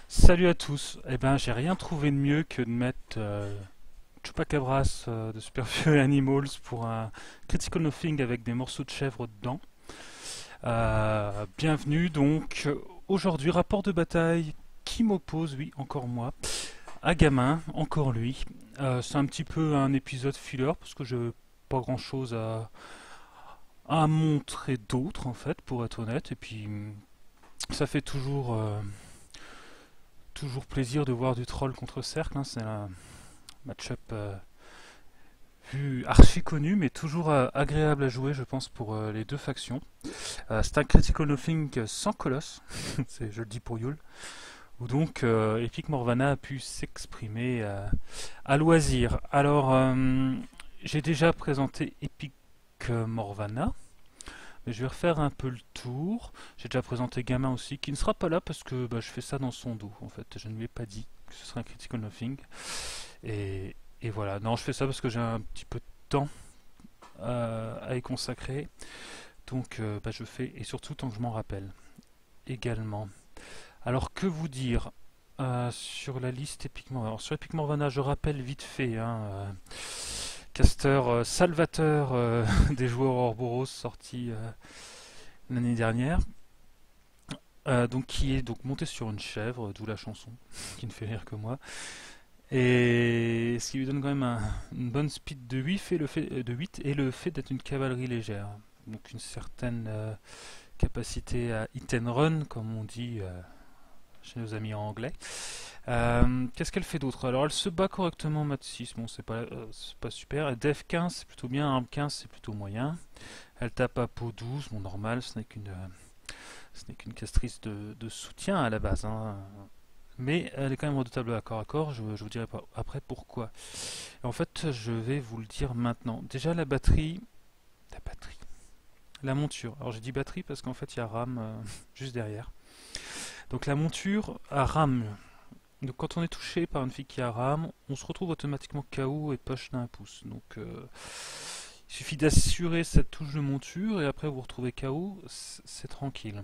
Salut à tous. Eh ben, j'ai rien trouvé de mieux que de mettre Chupacabras de Superflu Animals pour un Critical Nothing avec des morceaux de chèvre dedans. Bienvenue donc. Aujourd'hui, rapport de bataille qui m'oppose, oui, encore moi, à Gamin, encore lui. C'est un petit peu un épisode filler parce que j'ai pas grand chose à montrer d'autre en fait, pour être honnête. Et puis, ça fait toujours plaisir de voir du troll contre cercle, hein. C'est un match-up vu archi connu, mais toujours agréable à jouer, je pense, pour les deux factions. C'est un Critical Nothing sans colosse, je le dis pour Yule, où donc Epic Morvana a pu s'exprimer à loisir. Alors, j'ai déjà présenté Epic Morvana, mais je vais refaire un peu le tour. J'ai déjà présenté Gamin aussi, qui ne sera pas là parce que je fais ça dans son dos. En fait, je ne lui ai pas dit que ce serait un Critical Nothing. Et voilà. Non, je fais ça parce que j'ai un petit peu de temps à y consacrer. Donc, je fais, et surtout tant que je m'en rappelle également. Alors, que vous dire sur la liste Epic Morvana? Alors, sur Epic Morvana, je rappelle vite fait, caster salvateur des joueurs Ouroboros sorti l'année dernière, donc qui est donc monté sur une chèvre, d'où la chanson qui ne fait rire que moi, et ce qui lui donne quand même une bonne speed de 8 et le fait d'être une cavalerie légère, donc une certaine capacité à hit and run comme on dit chez nos amis en anglais. Qu'est-ce qu'elle fait d'autre? Alors elle se bat correctement mat 6, bon c'est pas super. Et Def 15 c'est plutôt bien, Arm 15 c'est plutôt moyen. Elle tape à peau 12, bon normal, ce n'est qu'une castrice de soutien à la base, hein. Mais elle est quand même redoutable à corps, je vous dirai pas après pourquoi. Et en fait je vais vous le dire maintenant. Déjà la monture. Alors j'ai dit batterie parce qu'en fait il y a RAM juste derrière. Donc la monture a RAM. Donc quand on est touché par une fille qui a RAM, on se retrouve automatiquement KO et push d'un pouce. Donc il suffit d'assurer cette touche de monture et après vous retrouvez KO, c'est tranquille.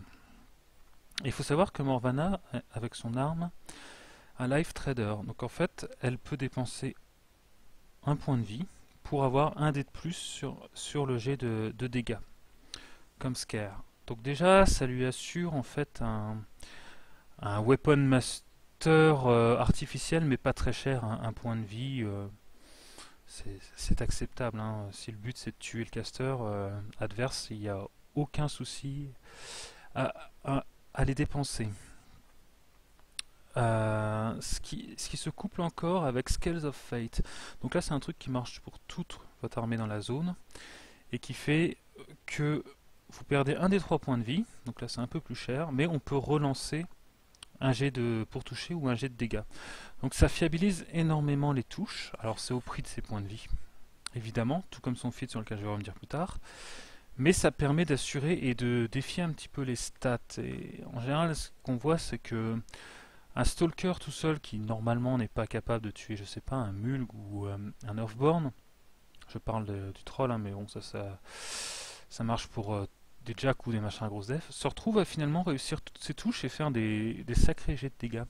Et il faut savoir que Morvana, avec son arme, a Life Trader. Donc en fait, elle peut dépenser un point de vie pour avoir un dé de plus sur le jet de dégâts, comme Scare. Donc déjà, ça lui assure en fait un Weapon Master artificiel mais pas très cher, hein. Un point de vie c'est acceptable, hein. Si le but c'est de tuer le caster adverse, il n'y a aucun souci à, les dépenser. Ce qui se couple encore avec Scales of Fate. Donc là c'est un truc qui marche pour toute votre armée dans la zone et qui fait que vous perdez un des 3 points de vie, donc là c'est un peu plus cher, mais on peut relancer un jet pour toucher ou un jet de dégâts. Donc ça fiabilise énormément les touches. Alors c'est au prix de ses points de vie, évidemment, tout comme son feat sur lequel je vais revenir plus tard. Mais ça permet d'assurer et de défier un petit peu les stats. Et en général, ce qu'on voit, c'est que un stalker tout seul, qui normalement n'est pas capable de tuer, je sais pas, un mulg ou un Earthborn, je parle du troll, hein, mais bon, ça marche pour des jacks ou des machins à grosse def, se retrouve à finalement réussir toutes ses touches et faire des sacrés jets de dégâts.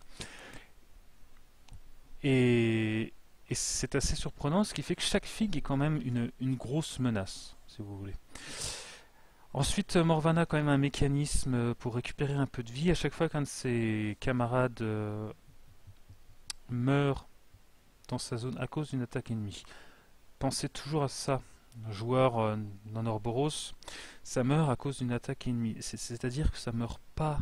Et c'est assez surprenant, ce qui fait que chaque figue est quand même une grosse menace, si vous voulez. Ensuite, Morvana a quand même un mécanisme pour récupérer un peu de vie. À chaque fois qu'un de ses camarades meurt dans sa zone à cause d'une attaque ennemie. Pensez toujours à ça. Un joueur non Ouroboros, ça meurt à cause d'une attaque ennemie. C'est-à-dire que ça meurt pas,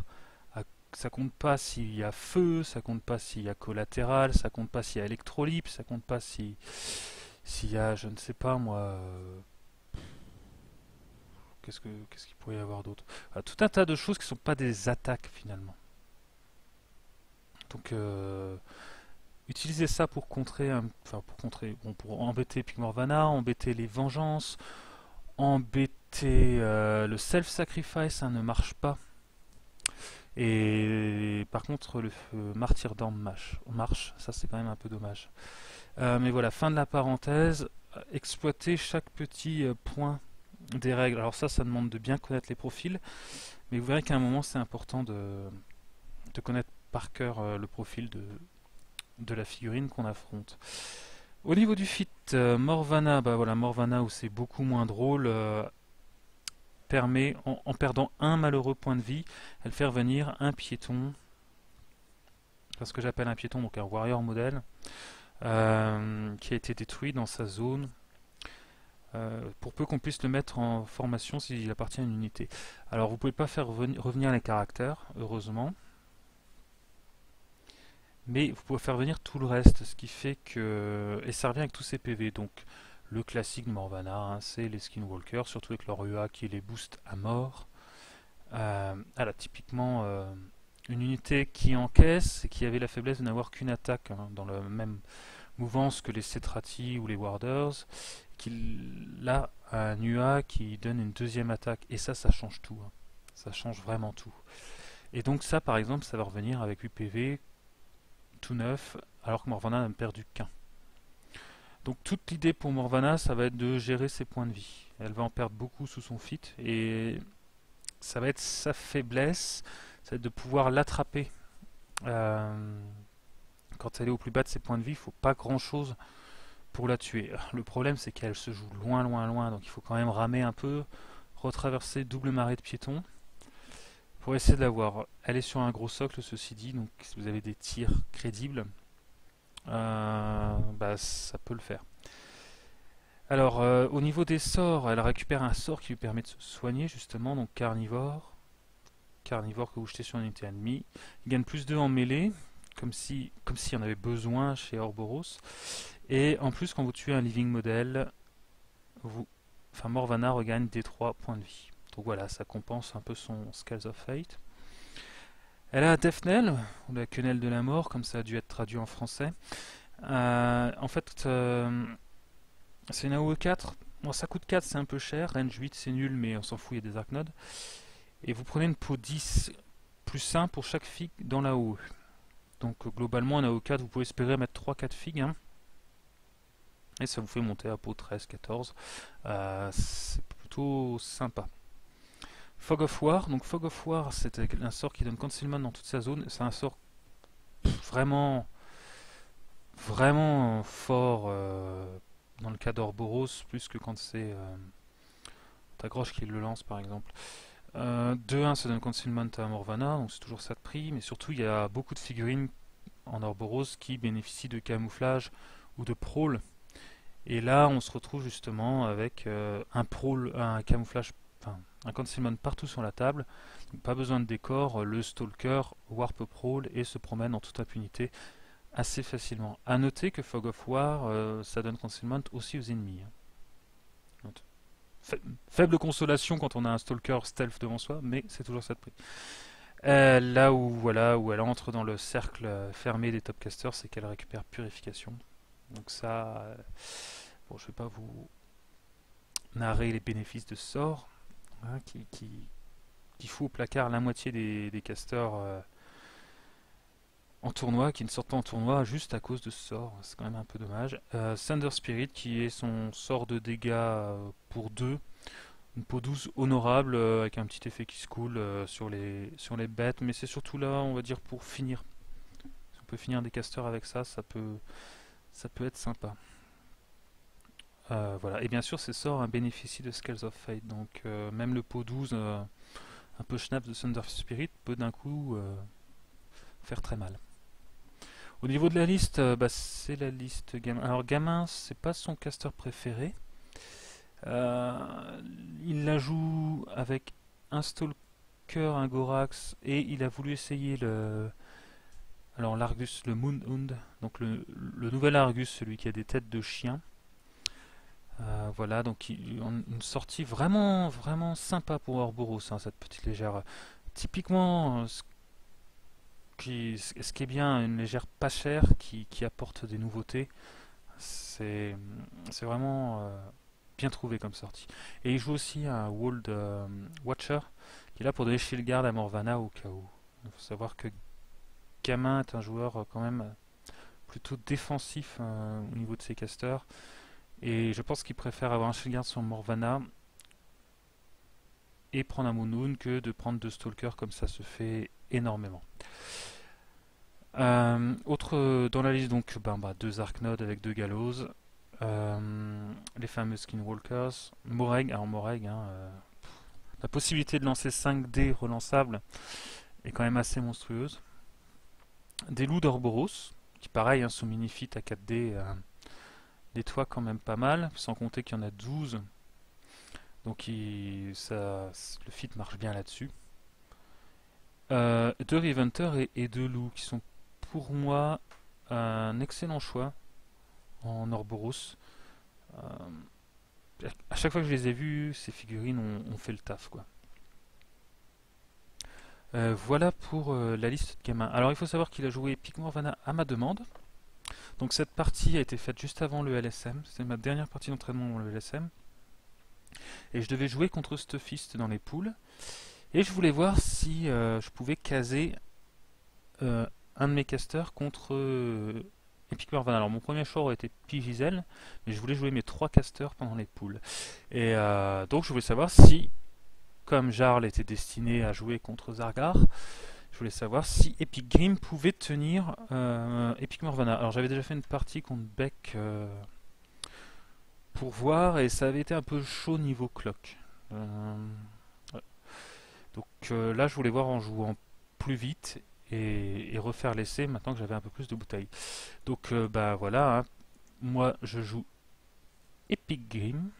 ça compte pas s'il y a feu, ça compte pas s'il y a collatéral, ça compte pas s'il y a électrolyte, ça compte pas s'il y a, je ne sais pas moi, qu'est-ce qu'il pourrait y avoir d'autre, tout un tas de choses qui sont pas des attaques finalement. Donc utilisez ça pour contrer, pour embêter Epic Morvana, embêter les vengeances, embêter le self-sacrifice, ça ne marche pas. Et par contre, le martyrdom marche, ça c'est quand même un peu dommage. Mais voilà, fin de la parenthèse. Exploiter chaque petit point des règles. Alors ça demande de bien connaître les profils, mais vous verrez qu'à un moment c'est important de connaître par cœur le profil de la figurine qu'on affronte. Au niveau du fit, Morvana, bah voilà, Morvana où c'est beaucoup moins drôle, permet, en perdant un malheureux point de vie, elle fait revenir un piéton, ce que j'appelle un piéton, donc un warrior modèle, qui a été détruit dans sa zone, pour peu qu'on puisse le mettre en formation s'il appartient à une unité. Alors vous pouvez pas faire revenir les caractères, heureusement, mais vous pouvez faire venir tout le reste, ce qui fait que... Et ça revient avec tous ces PV, donc le classique de Morvana, hein, c'est les Skinwalkers, surtout avec leur UA qui les booste à mort. Voilà, typiquement une unité qui encaisse et qui avait la faiblesse de n'avoir qu'une attaque, hein, dans la même mouvance que les Cetrati ou les Warders, qui là a un UA qui donne une deuxième attaque, et ça change tout, hein. Ça change vraiment tout. Et donc ça par exemple, ça va revenir avec 8 PV tout neuf, alors que Morvana n'a perdu qu'un. Donc toute l'idée pour Morvana, ça va être de gérer ses points de vie. Elle va en perdre beaucoup sous son fit, et ça va être sa faiblesse, ça va être de pouvoir l'attraper. Quand elle est au plus bas de ses points de vie, il ne faut pas grand chose pour la tuer. Le problème c'est qu'elle se joue loin, loin, loin, donc il faut quand même ramer un peu, retraverser double marée de piétons pour essayer de la voir. Elle est sur un gros socle, ceci dit, donc si vous avez des tirs crédibles, bah, ça peut le faire. Alors, au niveau des sorts, elle récupère un sort qui lui permet de se soigner, justement, donc carnivore. Carnivore que vous jetez sur une unité ennemie. Il gagne plus 2 en mêlée, comme si on avait besoin chez Orboros. Et en plus, quand vous tuez un living model, Morvana regagne des 3 points de vie. Donc voilà, ça compense un peu son Scales of Fate. Elle a Death Knell, ou la quenelle de la mort, comme ça a dû être traduit en français. En fait, c'est une AOE 4. Bon, ça coûte 4, c'est un peu cher. Range 8, c'est nul, mais on s'en fout, il y a des Arknodes. Et vous prenez une peau 10 plus 1 pour chaque figue dans la AOE. Donc globalement, en AOE 4, vous pouvez espérer mettre 3-4 figues, hein. Et ça vous fait monter à peau 13, 14. C'est plutôt sympa. Fog of War. Donc Fog of War, c'est un sort qui donne Concealment dans toute sa zone. C'est un sort vraiment, vraiment fort dans le cas d'Orboros, plus que quand c'est Tagroche qui le lance par exemple. 2-1, ça donne Concealment à Morvana, donc c'est toujours ça de prix, mais surtout il y a beaucoup de figurines en Orboros qui bénéficient de camouflage ou de Prowl. Et là, on se retrouve justement avec un Prowl, un camouflage, enfin, un Concealment partout sur la table. Donc, pas besoin de décor, le Stalker Warp Prowl et se promène en toute impunité assez facilement. A noter que Fog of War, ça donne Concealment aussi aux ennemis, hein. Faible consolation quand on a un Stalker stealth devant soi, mais c'est toujours ça de prix. Là où, voilà, où elle entre dans le cercle fermé des Topcasters, c'est qu'elle récupère Purification. Donc ça, bon, je ne vais pas vous narrer les bénéfices de ce sort, hein, qui fout au placard la moitié des casters en tournoi, qui ne sortent pas en tournoi juste à cause de ce sort. C'est quand même un peu dommage. Thunder Spirit, qui est son sort de dégâts pour 2. Une peau 12 honorable, avec un petit effet qui se coule sur les bêtes, mais c'est surtout là, on va dire, pour finir. Si on peut finir des casters avec ça, ça peut être sympa. Voilà. Et bien sûr, ces sorts bénéficient de Scales of Fate, donc même le pot 12, un peu schnapp de Thunder Spirit, peut d'un coup faire très mal. Au niveau de la liste, bah, c'est la liste gamin. Alors gamin, c'est pas son caster préféré. Il la joue avec un Stalker, un Gorax, et il a voulu essayer l'Argus, le Moonhound, donc le nouvel Argus, celui qui a des têtes de chien. Voilà, donc une sortie vraiment, vraiment sympa pour Orboros, hein, cette petite légère. Typiquement, ce qui est bien, une légère pas chère qui apporte des nouveautés. C'est vraiment bien trouvé comme sortie. Et il joue aussi un World Watcher qui est là pour donner Shield Guard à Morvana au cas où. Il faut savoir que Gamin est un joueur quand même plutôt défensif au niveau de ses casters. Et je pense qu'il préfère avoir un Shield sur Morvana et prendre un Moon que de prendre deux Stalkers comme ça se fait énormément. Autre dans la liste, donc deux Arknode avec deux Gallows, les fameux Skinwalkers, Moreg. Alors Moreg, la possibilité de lancer 5 dés relançables est quand même assez monstrueuse. Des loups d'Orboros, qui pareil, sous mini-fit à 4 dés, nettoient quand même pas mal, sans compter qu'il y en a 12. Donc le fit marche bien là-dessus. Deux Reventer et deux loups, qui sont pour moi un excellent choix en Orboros. À chaque fois que je les ai vus, ces figurines ont fait le taf, quoi. Voilà pour la liste de Gamin. Alors il faut savoir qu'il a joué Epic Morvana à ma demande. Donc cette partie a été faite juste avant le LSM. C'était ma dernière partie d'entraînement dans le LSM. Et je devais jouer contre Stuffist dans les poules. Et je voulais voir si je pouvais caser un de mes casters contre Epic Morvana. Alors mon premier choix aurait été Pigizel, mais je voulais jouer mes 3 casters pendant les poules. Et donc je voulais savoir si, comme Jarl était destiné à jouer contre Zargar, je voulais savoir si Epic Grim pouvait tenir Epic Morvana. Alors j'avais déjà fait une partie contre Beck pour voir, et ça avait été un peu chaud niveau clock. Ouais. Donc là je voulais voir en jouant plus vite et refaire l'essai maintenant que j'avais un peu plus de bouteilles. Donc voilà, moi je joue Epic Grim,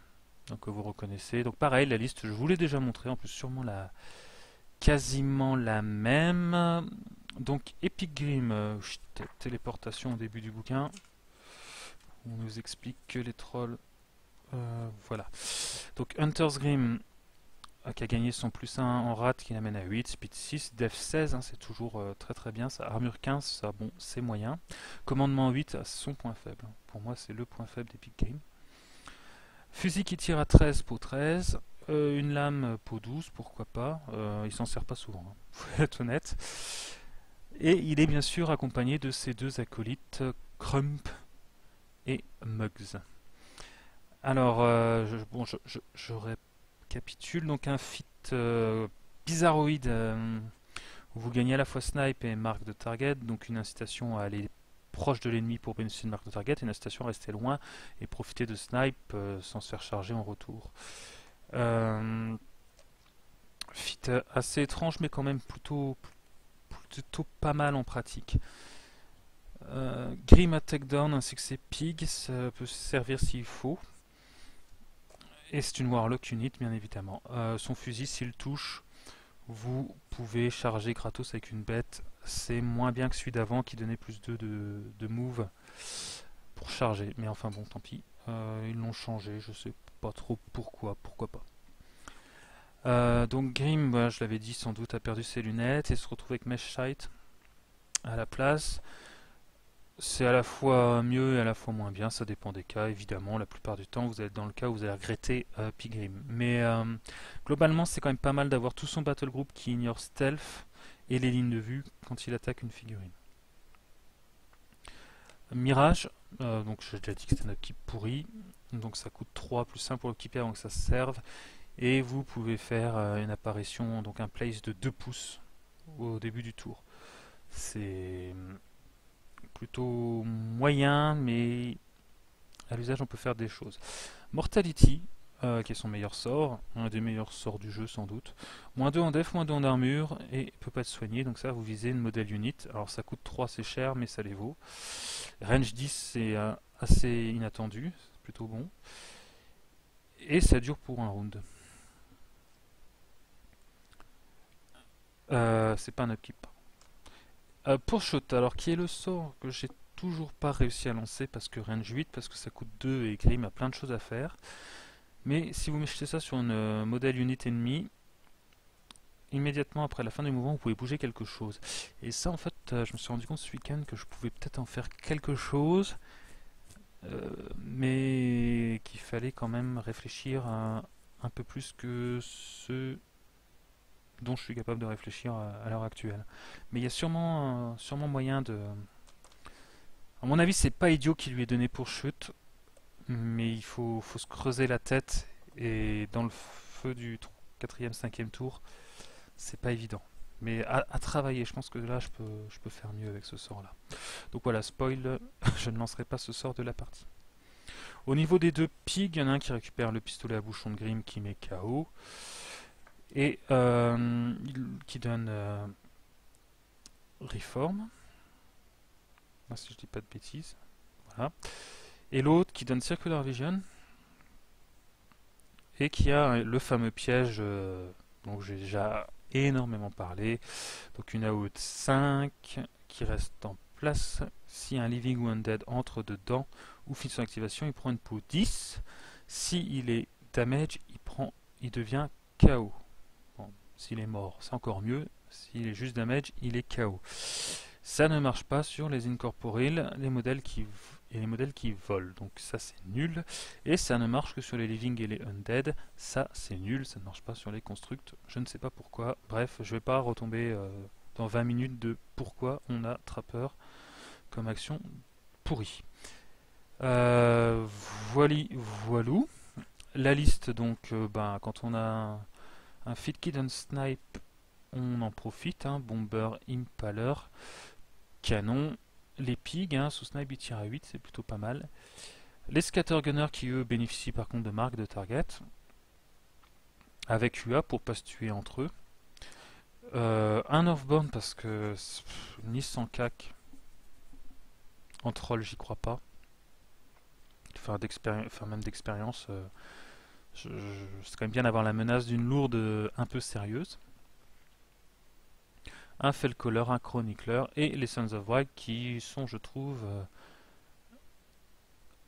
donc vous reconnaissez. Donc pareil, la liste je vous l'ai déjà montré, en plus sûrement quasiment la même. Donc Epic Grim, téléportation au début du bouquin. On nous explique que les trolls, voilà. Donc Hunter's Grim, qui a gagné son +1 en rat, qui l'amène à 8, speed 6, def 16, c'est toujours très très bien. Ça, armure 15, ça bon, c'est moyen. Commandement 8, son point faible. Pour moi, c'est le point faible d'Epic Grim. Fusil qui tire à 13, peau 13. Une lame, peau 12, pourquoi pas. Il s'en sert pas souvent, faut être honnête. Et il est bien sûr accompagné de ses deux acolytes, Crump et Muggs. Alors, je récapitule. Donc un fit bizarroïde où vous gagnez à la fois snipe et marque de target, donc une incitation à aller proche de l'ennemi pour bénéficier de marque de target, et une incitation à rester loin et profiter de snipe sans se faire charger en retour. Fit assez étrange, mais quand même plutôt pas mal en pratique. Grim à takedown ainsi que ses pigs, ça peut servir s'il faut. Et c'est une Warlock unit, bien évidemment. Son fusil, s'il touche, vous pouvez charger gratos avec une bête. C'est moins bien que celui d'avant qui donnait plus 2 de move pour charger. Mais enfin bon, tant pis. Ils l'ont changé, je sais pas trop pourquoi pas. Donc Grim, je l'avais dit, sans doute a perdu ses lunettes et se retrouve avec Mesh Sight à la place. C'est à la fois mieux et à la fois moins bien, ça dépend des cas, évidemment. La plupart du temps, vous êtes dans le cas où vous allez regretter Pigrim. Mais globalement, c'est quand même pas mal d'avoir tout son battle group qui ignore stealth et les lignes de vue quand il attaque une figurine. Mirage, donc j'ai déjà dit que c'était une équipe pourrie, donc ça coûte 3 plus 1 pour l'équiper avant que ça se serve. Et vous pouvez faire une apparition, donc un place de 2 pouces au début du tour. C'est plutôt moyen, mais à l'usage on peut faire des choses. Mortality, qui est son meilleur sort, un des meilleurs sorts du jeu sans doute. -2 en def, -2 en armure, et peut pas être soigné, donc ça vous visez une modèle unit. Alors ça coûte 3, c'est cher, mais ça les vaut. Range 10, c'est assez inattendu, c'est plutôt bon. Et ça dure pour un round. C'est pas un upkeep. Pour Shot, alors qui est le sort que j'ai toujours pas réussi à lancer parce que range 8, parce que ça coûte 2 et Grim a plein de choses à faire. Mais si vous mettez ça sur une modèle unit ennemie, immédiatement après la fin du mouvement, vous pouvez bouger quelque chose. Et ça, en fait, je me suis rendu compte ce week-end que je pouvais peut-être en faire quelque chose, mais qu'il fallait quand même réfléchir à un peu plus que ce dont je suis capable de réfléchir à l'heure actuelle. Mais il y a sûrement moyen de... À mon avis, c'est pas idiot qui lui est donné pour chute, mais il faut se creuser la tête, et dans le feu du quatrième, cinquième tour, c'est pas évident. Mais à travailler, je pense que là, je peux faire mieux avec ce sort-là. Donc voilà, spoil, je ne lancerai pas ce sort de la partie. Au niveau des deux pigs, il y en a un qui récupère le pistolet à bouchon de Grim qui met KO, et qui donne Reform, si je dis pas de bêtises. Voilà. Et l'autre qui donne Circular Vision, et qui a le fameux piège dont j'ai déjà énormément parlé. Donc une AOE de 5 qui reste en place. Si un Living ou Undead entre dedans ou finit son activation, il prend une peau 10. Si il est damage, il devient KO. Bon, s'il est mort, c'est encore mieux. S'il est juste damage, il est KO. Ça ne marche pas sur les incorporeals, les modèles qui volent. Donc ça c'est nul. Et ça ne marche que sur les living et les undead. Ça c'est nul, ça ne marche pas sur les constructs. Je ne sais pas pourquoi. Bref, je ne vais pas retomber dans 20 minutes de pourquoi on a Trapper comme action pourrie. Voilou. La liste, donc, quand on a un Fit Kid and Snipe, on en profite. Bomber, Impaler, Canon, les pigs, sous snipe ils tirent à 8, c'est plutôt pas mal. Les scattergunners qui eux bénéficient par contre de marques de target, avec UA pour pas se tuer entre eux. Un Earthborn parce que ni sans cac, en troll j'y crois pas. Faire même d'expérience, c'est quand même bien d'avoir la menace d'une lourde un peu sérieuse. Un Felcaller, un Chronicler et les Sons of Wild qui sont, je trouve,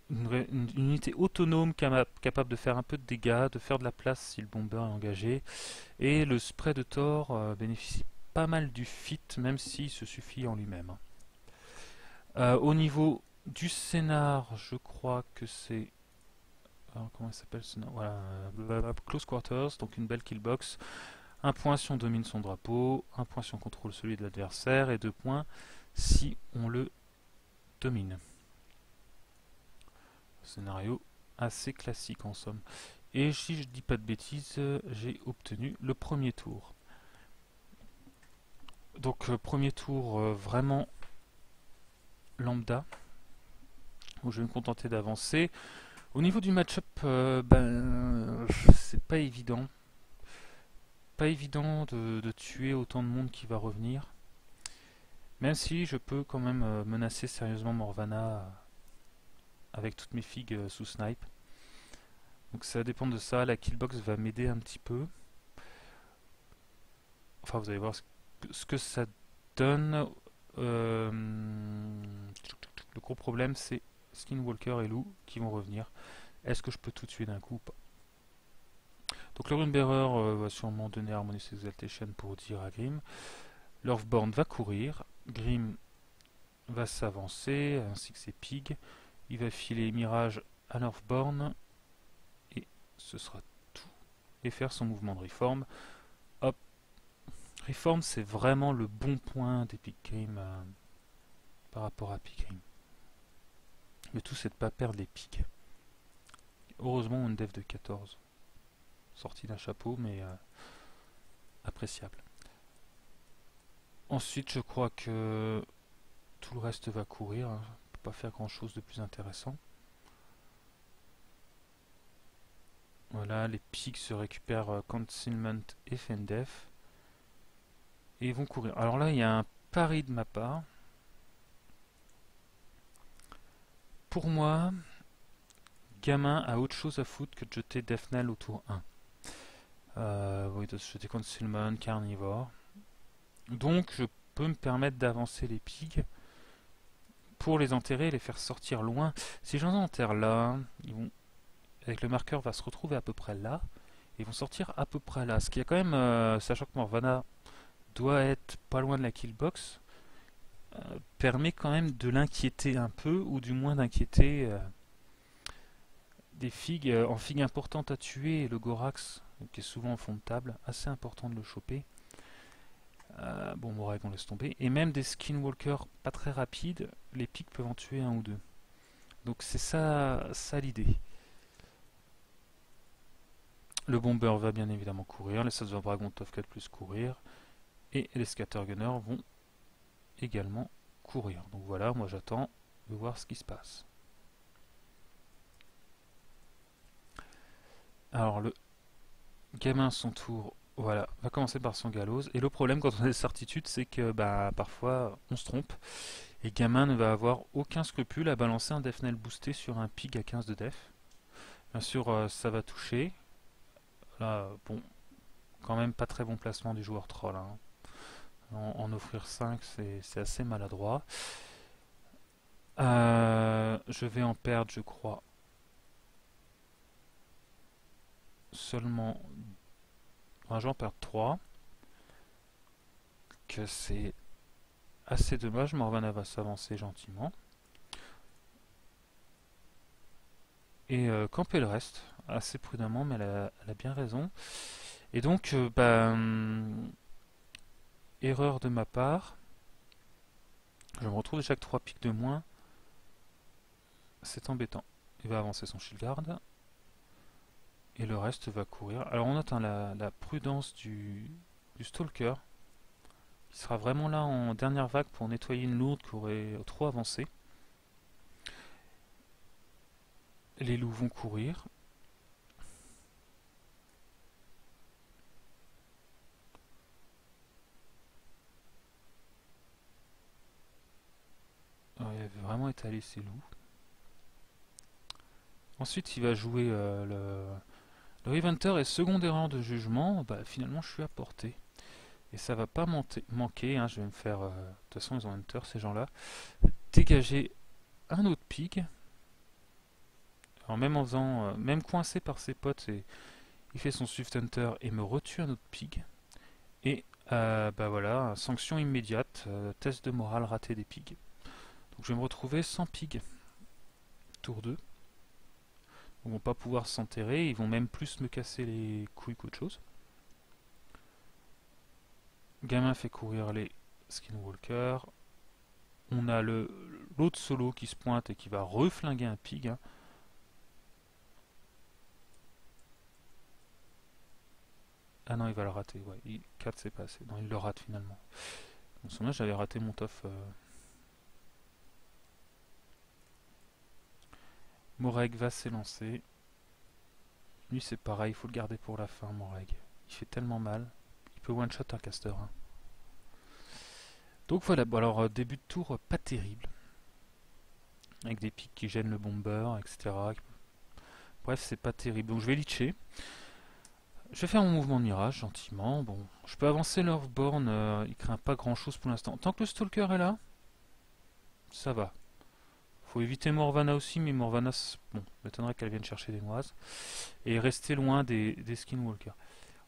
une unité autonome capable de faire un peu de dégâts, de faire de la place si le bomber est engagé. Et le spray de Thor bénéficie pas mal du fit, même s'il se suffit en lui-même. Au niveau du scénar, je crois que c'est... comment il s'appelle ce nom? Voilà, Close Quarters, donc une belle killbox. Un point si on domine son drapeau, un point si on contrôle celui de l'adversaire, et 2 points si on le domine. Scénario assez classique en somme. Et si je dis pas de bêtises, j'ai obtenu le premier tour. Donc premier tour vraiment lambda, où je vais me contenter d'avancer. Au niveau du match-up, c'est pas évident. Pas évident de tuer autant de monde qui va revenir. Même si je peux quand même menacer sérieusement Morvana avec toutes mes figues sous snipe. Donc ça dépend de ça, la killbox va m'aider un petit peu. Enfin vous allez voir ce que ça donne. Le gros problème c'est Skinwalker et Lou qui vont revenir. Est-ce que je peux tout tuer d'un coup ou pas? Donc le Runebearer va sûrement donner Harmonious Exaltation pour dire à Grim. L'Earthborn va courir. Grim va s'avancer ainsi que ses pigs. Il va filer Mirage à l'Earthborn. Et ce sera tout. Et faire son mouvement de Reform. Hop. Reform c'est vraiment le bon point d'Epic Grim par rapport à Pigrim. Le tout c'est de ne pas perdre les pigs. Heureusement on a une dev de 14. Sorti d'un chapeau mais appréciable. Ensuite je crois que tout le reste va courir. On ne peut pas faire grand chose de plus intéressant. Voilà, les pigs se récupèrent Concealment et Fendef. Et ils vont courir. Alors là il y a un pari de ma part. Pour moi, Gamin a autre chose à foutre que de jeter Death Knell au tour 1. Oui, de jeter Concealment, Carnivore. Donc je peux me permettre d'avancer les pigs pour les enterrer et les faire sortir loin. Si j'en enterre là, ils vont, avec le marqueur va se retrouver à peu près là. Et ils vont sortir à peu près là. Ce qui est quand même, sachant que Morvana doit être pas loin de la killbox, permet quand même de l'inquiéter un peu, ou du moins d'inquiéter des figues. En figues importantes à tuer, le Gorax, qui est souvent en fond de table, assez important de le choper. Bon, Morag, on laisse tomber. Et même des Skinwalkers pas très rapides, les pics peuvent en tuer un ou deux. Donc c'est ça l'idée. Le Bomber va bien évidemment courir, les Salzburg Dragon Tough 4 plus courir, et les Scattergunners vont également courir. Donc voilà, moi j'attends de voir ce qui se passe. Alors le gamin à son tour, voilà, va commencer par son gallows. Et le problème quand on a des certitudes, c'est que parfois on se trompe. Et gamin ne va avoir aucun scrupule à balancer un Death Knell boosté sur un pig à 15 de def. Bien sûr, ça va toucher. Là, bon, quand même pas très bon placement du joueur troll, hein. En offrir 5, c'est assez maladroit. Je vais en perdre, je crois, seulement... Enfin, je vais en perdre 3. Que c'est assez dommage. Morvana va s'avancer gentiment. Et camper le reste, assez prudemment, mais elle a bien raison. Et donc, erreur de ma part. Je me retrouve déjà avec 3 pics de moins. C'est embêtant. Il va avancer son shield guard. Et le reste va courir. Alors on note la prudence du stalker, qui sera vraiment là en dernière vague pour nettoyer une lourde qui aurait trop avancé. Les loups vont courir. Alors, il avait vraiment étalé ses loups. Ensuite, il va jouer le Reventer et seconde erreur de jugement. Finalement, je suis à portée. Et ça va pas manquer. Hein, je vais me faire. De toute façon, ils ont Hunter, ces gens-là. Dégager un autre pig. Alors, même en faisant. Même coincé par ses potes, il fait son Swift Hunter et me retue un autre pig. Et voilà, sanction immédiate. Test de morale raté des pigs. Donc, je vais me retrouver sans pig. Tour 2. Ils vont pas pouvoir s'enterrer, ils vont même plus me casser les couilles qu'autre chose. Gamin fait courir les Skinwalkers. On a l'autre solo qui se pointe et qui va reflinguer un pig. Hein. Ah non, il va le rater. Ouais. 4 c'est pas assez. Non, il le rate finalement. En ce moment, j'avais raté mon tof. Moreg va s'élancer. Lui, c'est pareil, il faut le garder pour la fin, Moreg. Il fait tellement mal. Il peut one-shot un caster. Hein. Donc voilà, bon, alors début de tour pas terrible. Avec des pics qui gênent le bomber, etc. Bref, c'est pas terrible. Donc je vais leecher. Je vais faire mon mouvement de mirage gentiment. Bon, je peux avancer l'Earthborn, il craint pas grand chose pour l'instant. Tant que le Stalker est là, ça va. Faut éviter Morvana aussi, mais Morvana, bon, m'étonnerait qu'elle vienne chercher des noises. Et rester loin des Skinwalkers.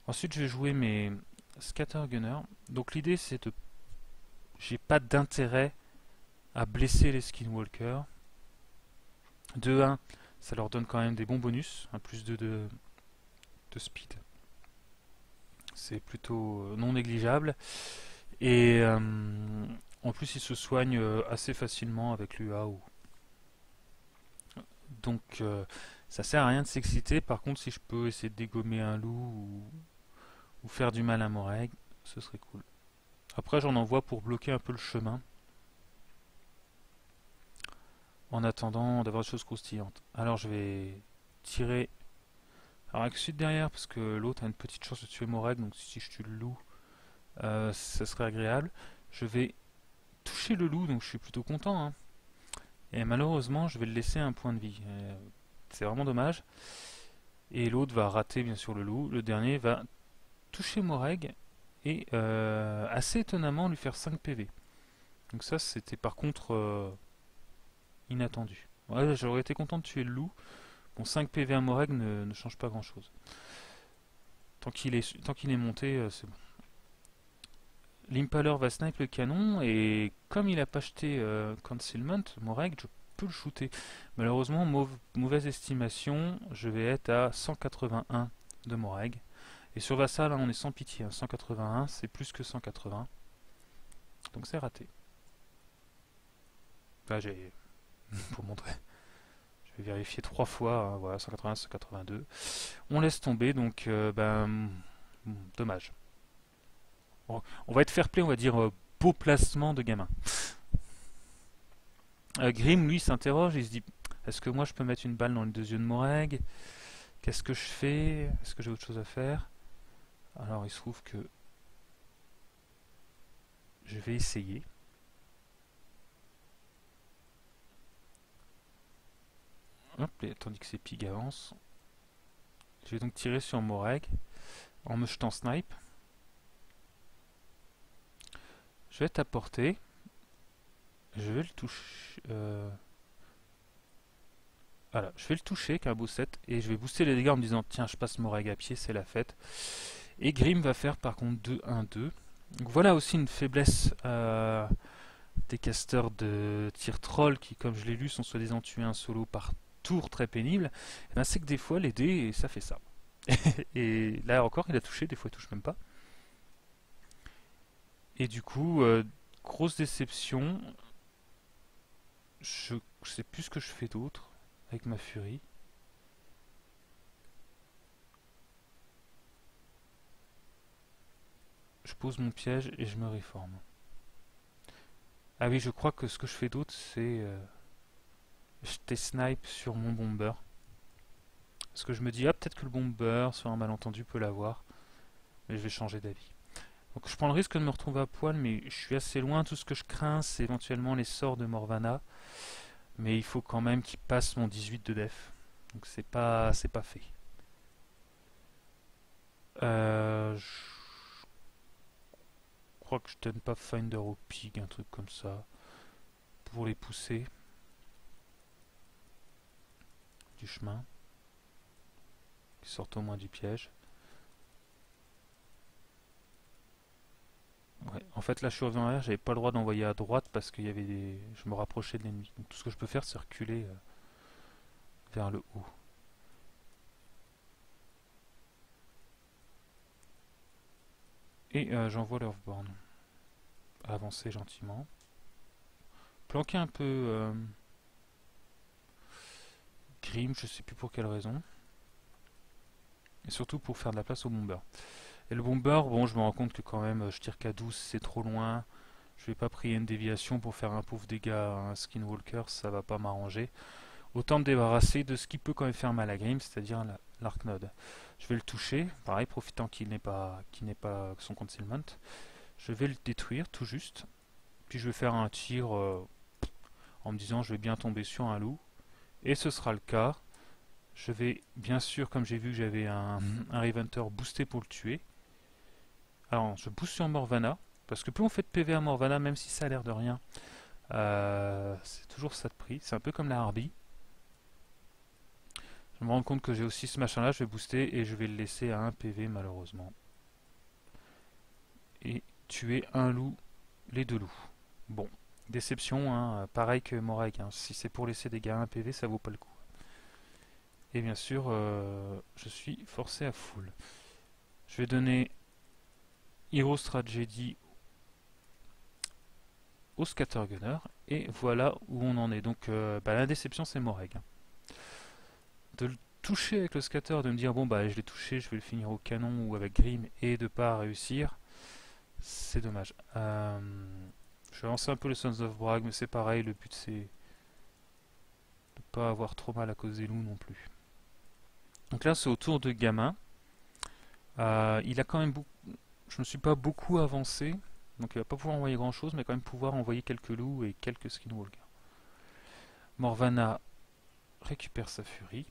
Ensuite, je vais jouer mes Scattergunners. Donc l'idée, c'est de... J'ai pas d'intérêt à blesser les Skinwalkers. De 1, ça leur donne quand même des bons bonus. Un plus 2 de speed. C'est plutôt non négligeable. Et en plus, ils se soignent assez facilement avec l'UA. Donc, ça sert à rien de s'exciter. Par contre, si je peux essayer de dégommer un loup ou faire du mal à Moreg, ce serait cool. Après, j'en envoie pour bloquer un peu le chemin. En attendant d'avoir des choses croustillantes. Alors, je vais tirer. Alors, avec Sud derrière, parce que l'autre a une petite chance de tuer Moreg. Donc, si je tue le loup, ça serait agréable. Je vais toucher le loup, donc je suis plutôt content. Hein. Et malheureusement, je vais le laisser un point de vie. C'est vraiment dommage. Et l'autre va rater bien sûr le loup. Le dernier va toucher Moreg et assez étonnamment lui faire 5 PV. Donc ça c'était par contre inattendu. Ouais, j'aurais été content de tuer le loup. Bon, 5 PV à Moreg ne change pas grand chose. Tant qu'il est monté, c'est bon. L'Impaler va snipe le canon et comme il n'a pas acheté Concealment, Moreg, je peux le shooter. Malheureusement, mauvaise estimation, je vais être à 181 de Moreg. Et sur Vassal, là, on est sans pitié, hein. 181, c'est plus que 180. Donc c'est raté. Là, j'ai... pour montrer. Je vais vérifier 3 fois, hein. Voilà, 180, 182. On laisse tomber, donc dommage. Bon, on va être fair play, on va dire beau placement de gamin. Grim, lui, s'interroge, il se dit, est-ce que moi je peux mettre une balle dans les deux yeux de Moreg? Qu'est-ce que je fais? Est-ce que j'ai autre chose à faire? Alors il se trouve que je vais essayer. Hop, tandis que ces pigs avancent. Je vais donc tirer sur Moreg en me jetant snipe. Je vais être à portée. Je vais le toucher. Voilà, je vais le toucher avec un boost 7 et je vais booster les dégâts en me disant tiens, je passe Moreg à pied, c'est la fête. Et Grim va faire par contre 2-1-2. Donc voilà aussi une faiblesse des casters de tir troll qui, comme je l'ai lu, sont soi-disant tués un solo par tour très pénible. Et ben, c'est que des fois les dés, ça fait ça. Et là encore, il a touché, des fois il touche même pas. Et du coup, grosse déception. Je sais plus ce que je fais d'autre avec ma furie. Je pose mon piège et je me réforme. Ah oui, je crois que ce que je fais d'autre, c'est jeter snipe sur mon bomber. Parce que je me dis, ah, peut-être que le bomber, sur un malentendu, peut l'avoir. Mais je vais changer d'avis. Donc je prends le risque de me retrouver à poil, mais je suis assez loin. Tout ce que je crains, c'est éventuellement les sorts de Morvana. Mais il faut quand même qu'il passe mon 18 de def. Donc c'est pas fait. Je crois que je donne pas Finder au pig, un truc comme ça. Pour les pousser du chemin. Qu'ils sortent au moins du piège. Ouais. En fait, là, je suis revenu en arrière, j'avais pas le droit d'envoyer à droite parce qu'il y avait des... je me rapprochais de l'ennemi. Donc tout ce que je peux faire, c'est reculer vers le haut. Et j'envoie l'Earthborn. Avancer gentiment. Planquer un peu Grim, je sais plus pour quelle raison. Et surtout pour faire de la place au bomber. Et le bomber, bon, je me rends compte que quand même, je tire qu'à 12, c'est trop loin. Je vais pas prier une déviation pour faire un pauvre dégât à un Skinwalker, ça va pas m'arranger. Autant me débarrasser de ce qui peut quand même faire mal à Grim, c'est-à-dire l'Archnode. Je vais le toucher, pareil, profitant qu'il n'ait pas son concealment. Je vais le détruire tout juste. Puis je vais faire un tir en me disant je vais bien tomber sur un loup. Et ce sera le cas. Je vais, bien sûr, comme j'ai vu que j'avais un Reventer boosté pour le tuer. Alors, je booste sur Morvana. Parce que plus on fait de PV à Morvana, même si ça a l'air de rien, c'est toujours ça de prix. C'est un peu comme la Harby. Je me rends compte que j'ai aussi ce machin là, je vais booster et je vais le laisser à 1 PV malheureusement. Et tuer un loup, les deux loups. Bon, déception, hein, pareil que Morag, hein. Si c'est pour laisser des gars à 1 PV, ça vaut pas le coup. Et bien sûr, je suis forcé à full. Je vais donner Hero Tragedy au Scattergunner et voilà où on en est. Donc la déception c'est Morag. De le toucher avec le scatter, de me dire bon bah je l'ai touché, je vais le finir au canon ou avec Grim et de pas réussir, c'est dommage. Je vais lancer un peu le Sons of Brag, mais c'est pareil, le but c'est de pas avoir trop mal à cause des loups non plus. Donc là c'est au tour de gamin. Il a quand même beaucoup... Je me suis pas beaucoup avancé, donc il va pas pouvoir envoyer grand chose, mais quand même pouvoir envoyer quelques loups et quelques skinwalkers. Morvana récupère sa furie.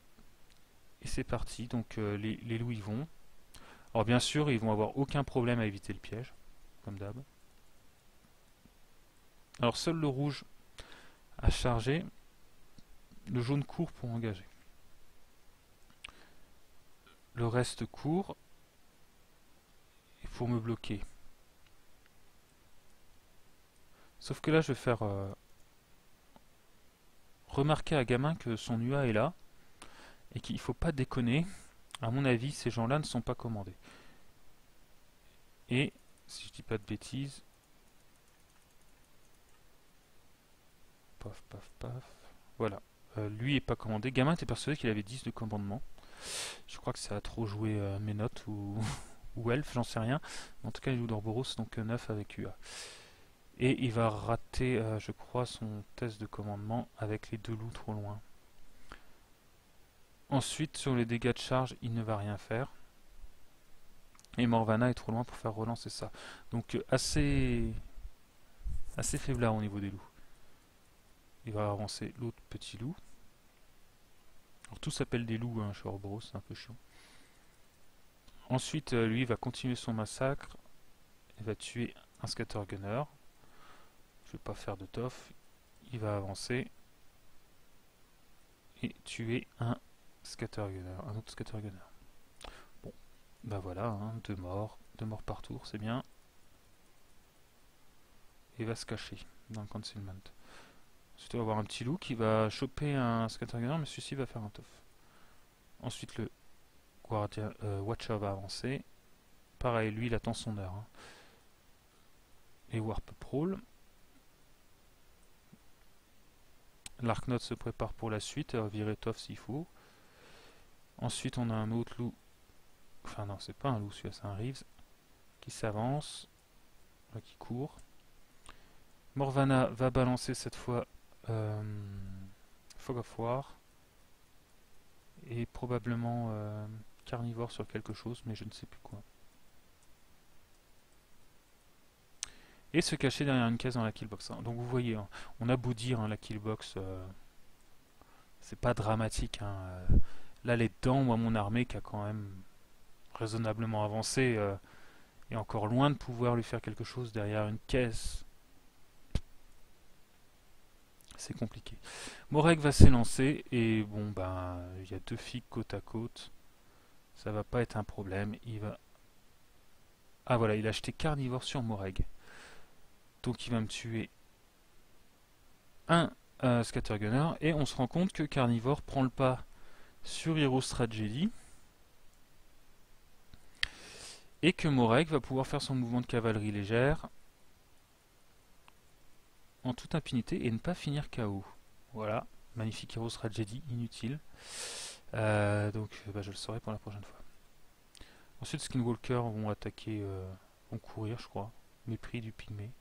Et c'est parti, donc les loups y vont. Alors bien sûr, ils vont avoir aucun problème à éviter le piège, comme d'hab. Alors seul le rouge a chargé, le jaune court pour engager. Le reste court et pour me bloquer. Sauf que là, je vais faire remarquer à Gamin que son UA est là et qu'il ne faut pas déconner. À mon avis, ces gens-là ne sont pas commandés. Et, si je dis pas de bêtises... Paf, paf, paf... Voilà. Lui est pas commandé. Gamin était persuadé qu'il avait 10 de commandement. Je crois que ça a trop joué mes notes ou, ou Elf, j'en sais rien. En tout cas, il joue d'Orboros, donc 9 avec UA. Et il va rater, je crois, son test de commandement avec les 2 loups trop loin. Ensuite, sur les dégâts de charge, il ne va rien faire. Et Morvana est trop loin pour faire relancer ça. Donc assez faiblard au niveau des loups. Il va avancer l'autre petit loup. Alors tout s'appelle des loups chez Orboros, c'est un peu chiant. Ensuite, lui il va continuer son massacre. Il va tuer un scattergunner. Je vais pas faire de tof. Il va avancer et tuer un scattergunner, un autre scattergunner. Bon, bah voilà, hein, 2 morts par tour, c'est bien. Et il va se cacher dans le concealment. Ensuite, on va avoir un petit loup qui va choper un scattergunner, mais celui-ci va faire un tof. Ensuite, le Guardian Watcher va avancer. Pareil, lui, il attend son heure. Hein. Et Warp Prowl. L'Arknot se prépare pour la suite, virer Toff s'il faut. Ensuite, on a un autre loup. Enfin, non, c'est pas un loup, celui-là, c'est un Reeves. Qui s'avance. Qui court. Morvana va balancer cette fois Fog of War. Et probablement carnivore sur quelque chose, mais je ne sais plus quoi. Et se cacher derrière une caisse dans la killbox. Donc vous voyez, hein, on a beau dire, hein, la killbox, c'est pas dramatique. Hein, là, les dents, moi, mon armée qui a quand même raisonnablement avancé, est encore loin de pouvoir lui faire quelque chose derrière une caisse. C'est compliqué. Moreg va s'élancer et bon, ben, il y a 2 figues côte à côte. Ça va pas être un problème. Il va... Ah voilà, il a acheté carnivore sur Moreg. Donc il va me tuer un Scattergunner. Et on se rend compte que Carnivore prend le pas sur Heroes Tragedy. Et que Moreg va pouvoir faire son mouvement de cavalerie légère en toute impunité et ne pas finir KO. Voilà, magnifique Heroes Tragedy, inutile. Donc bah, je le saurai pour la prochaine fois. Ensuite, Skinwalker vont attaquer, vont courir, je crois. Mépris du pygmée.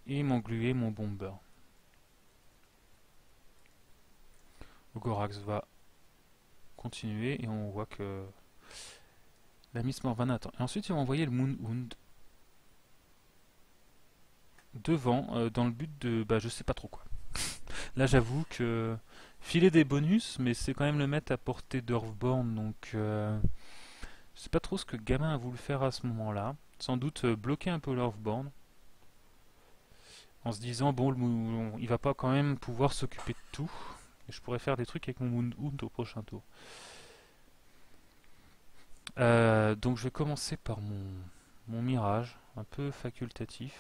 Et m'engluer mon bomber. Gorax va continuer et on voit que la Miss Morvana attend. Et ensuite, ils vont envoyer le Moonhound devant dans le but de... bah je sais pas trop quoi. Là j'avoue que filer des bonus, mais c'est quand même le mettre à portée d'Earthborn, donc je sais pas trop ce que Gamin a voulu faire à ce moment-là. Sans doute bloquer un peu l'Earthborn. En se disant, bon, il va pas quand même pouvoir s'occuper de tout. Et je pourrais faire des trucs avec mon Moonhound au prochain tour. Donc je vais commencer par mon mirage, un peu facultatif.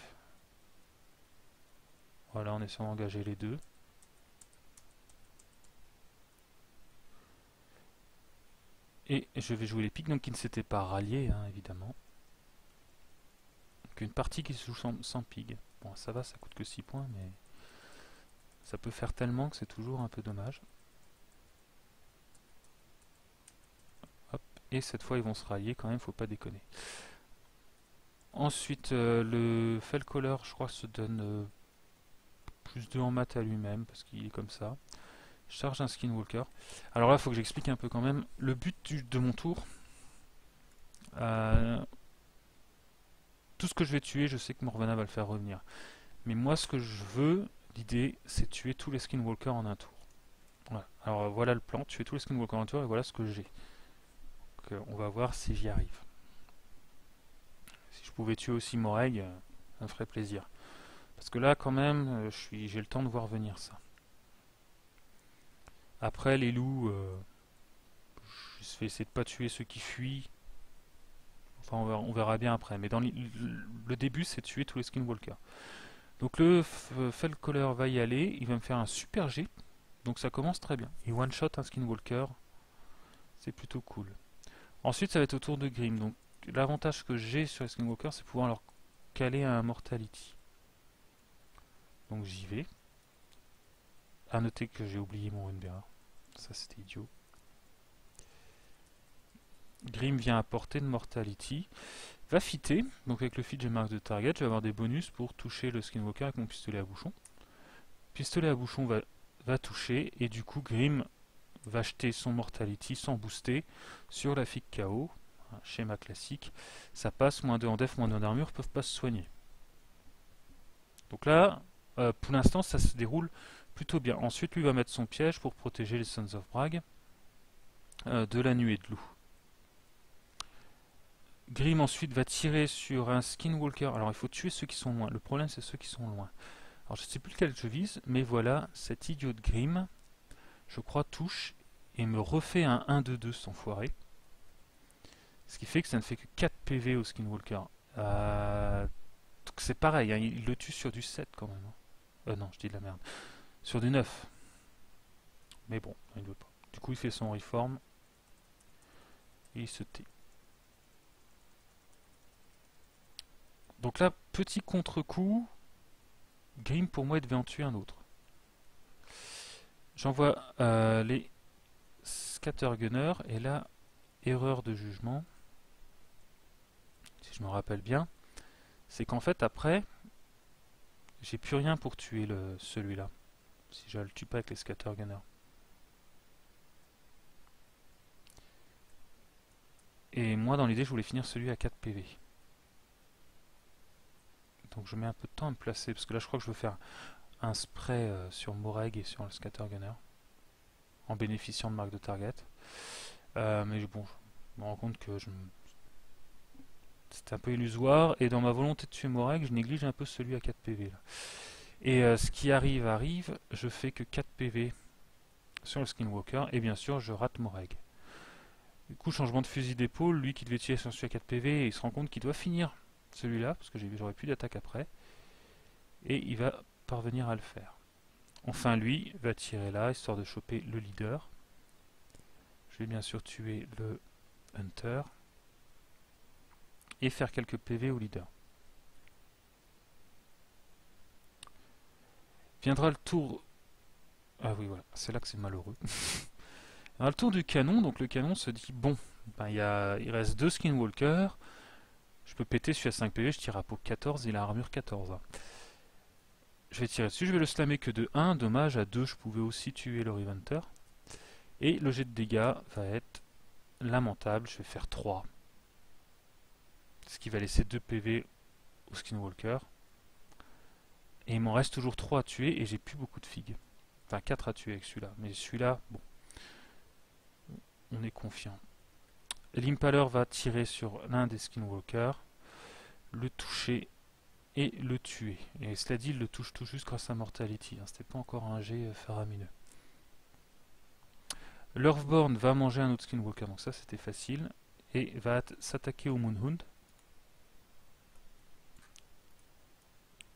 Voilà, en essayant d'engager les deux. Et je vais jouer les pics, donc qui ne s'étaient pas ralliés, hein, évidemment. Donc une partie qui se joue sans pig. Bon, ça va, ça coûte que 6 points, mais ça peut faire tellement que c'est toujours un peu dommage. Hop. Et cette fois, ils vont se rallier quand même, faut pas déconner. Ensuite, le Fellcaller, je crois, se donne plus 2 en maths à lui-même, parce qu'il est comme ça. Charge un Skinwalker. Alors là, il faut que j'explique un peu quand même. Le but de mon tour, tout ce que je vais tuer, je sais que Morvana va le faire revenir. Mais moi, ce que je veux, l'idée, c'est tuer tous les Skinwalkers en un tour. Voilà. Alors voilà le plan, tuer tous les Skinwalkers en un tour, et voilà ce que j'ai. On va voir si j'y arrive. Si je pouvais tuer aussi Moreg, ça me ferait plaisir. Parce que là, quand même, j'ai le temps de voir venir ça. Après, les loups, je vais essayer de pas tuer ceux qui fuient. Enfin, on verra bien après. Mais dans le début, c'est tuer tous les Skinwalkers. Donc le Fellcaller va y aller. Il va me faire un super G. Donc ça commence très bien. Il one-shot un Skinwalker. C'est plutôt cool. Ensuite, ça va être au tour de Grim. Donc, l'avantage que j'ai sur les Skinwalkers, c'est pouvoir leur caler un Mortality. Donc, j'y vais. À noter que j'ai oublié mon Runbearer. Ça, c'était idiot. Grim vient apporter de Mortality. Va fitter. Donc, avec le fit, j'ai marque de target. Je vais avoir des bonus pour toucher le Skinwalker avec mon pistolet à bouchon. Pistolet à bouchon va toucher. Et du coup, Grim va jeter son Mortality sans booster sur la figue KO. Un schéma classique. Ça passe, moins 2 en def, moins 2 en armure, peuvent pas se soigner. Donc là, pour l'instant, ça se déroule plutôt bien. Ensuite, lui va mettre son piège pour protéger les Sons of Brag de la nuée de loup. Grim ensuite va tirer sur un Skinwalker. Alors il faut tuer ceux qui sont loin. Le problème c'est ceux qui sont loin. Alors je ne sais plus lequel je vise, mais voilà, cet idiot de Grim, je crois, touche et me refait un 1-2-2 cet enfoiré. Ce qui fait que ça ne fait que 4 PV au Skinwalker. Donc c'est pareil, hein, il le tue sur du 7 quand même. Non, je dis de la merde. Sur du 9. Mais bon, il ne veut pas. Du coup il fait son reform. Et il se tait. Donc là, petit contre-coup, Grim pour moi devait en tuer un autre. J'envoie les Scattergunners et là, erreur de jugement, si je me rappelle bien, c'est qu'en fait après, j'ai plus rien pour tuer celui-là, si je le tue pas avec les Scattergunners. Et moi dans l'idée je voulais finir celui à 4 PV. Donc je mets un peu de temps à me placer, parce que là je crois que je veux faire un spray sur Moreg et sur le Scattergunner, en bénéficiant de marque de target. Mais bon, je me rends compte que c'est un peu illusoire, et dans ma volonté de tuer Moreg, je néglige un peu celui à 4 PV. Là. Et ce qui arrive, je fais que 4 PV sur le Skinwalker, et bien sûr je rate Moreg. Du coup, changement de fusil d'épaule, lui qui devait tirer sur celui à 4 PV, il se rend compte qu'il doit finir celui-là, parce que j'aurais plus d'attaque après, et il va parvenir à le faire. Enfin, lui va tirer là, histoire de choper le leader. Je vais bien sûr tuer le Hunter, et faire quelques PV au leader. Viendra le tour... Ah oui, voilà, c'est là que c'est malheureux. Viendra le tour du canon, donc le canon se dit, bon, ben, il reste 2 Skinwalkers, je peux péter celui à 5 PV, je tire à peau 14, il a armure 14. Hein. Je vais tirer dessus, je vais le slammer que de 1, dommage, à 2 je pouvais aussi tuer le Hunter. Et le jet de dégâts va être lamentable, je vais faire 3. Ce qui va laisser 2 PV au Skinwalker. Et il m'en reste toujours 3 à tuer et j'ai plus beaucoup de figues. Enfin 4 à tuer avec celui-là. Mais celui-là, bon, on est confiant. L'Impaler va tirer sur l'un des Skinwalkers, le toucher et le tuer. Et cela dit, il le touche tout juste grâce à Mortality. Hein. C'était pas encore un jet faramineux. L'Earthborn va manger un autre Skinwalker, donc ça c'était facile. Et va s'attaquer au Moonhound.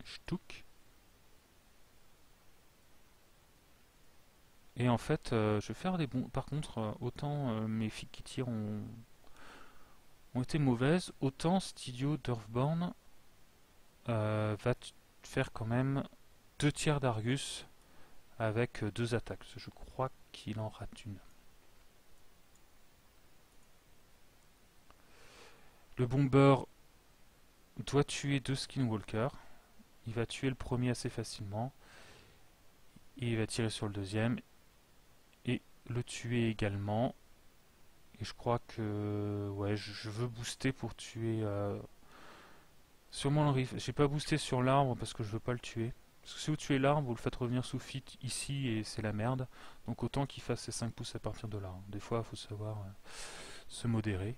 Shtouk. Et en fait, je vais faire des bons. Par contre, autant mes figues qui tirent ont été mauvaises, autant cet idiot d'Earthborn va faire quand même 2 tiers d'Argus avec 2 attaques. Je crois qu'il en rate une. Le bomber doit tuer 2 Skinwalkers. Il va tuer le premier assez facilement. Et il va tirer sur le deuxième. Et le tuer également. Et je crois que ouais, je veux booster pour tuer sûrement le riff. J'ai pas boosté sur l'arbre parce que je veux pas le tuer. Parce que si vous tuez l'arbre, vous le faites revenir sous fit ici et c'est la merde. Donc autant qu'il fasse ses 5 pouces à partir de là. Des fois, il faut savoir se modérer.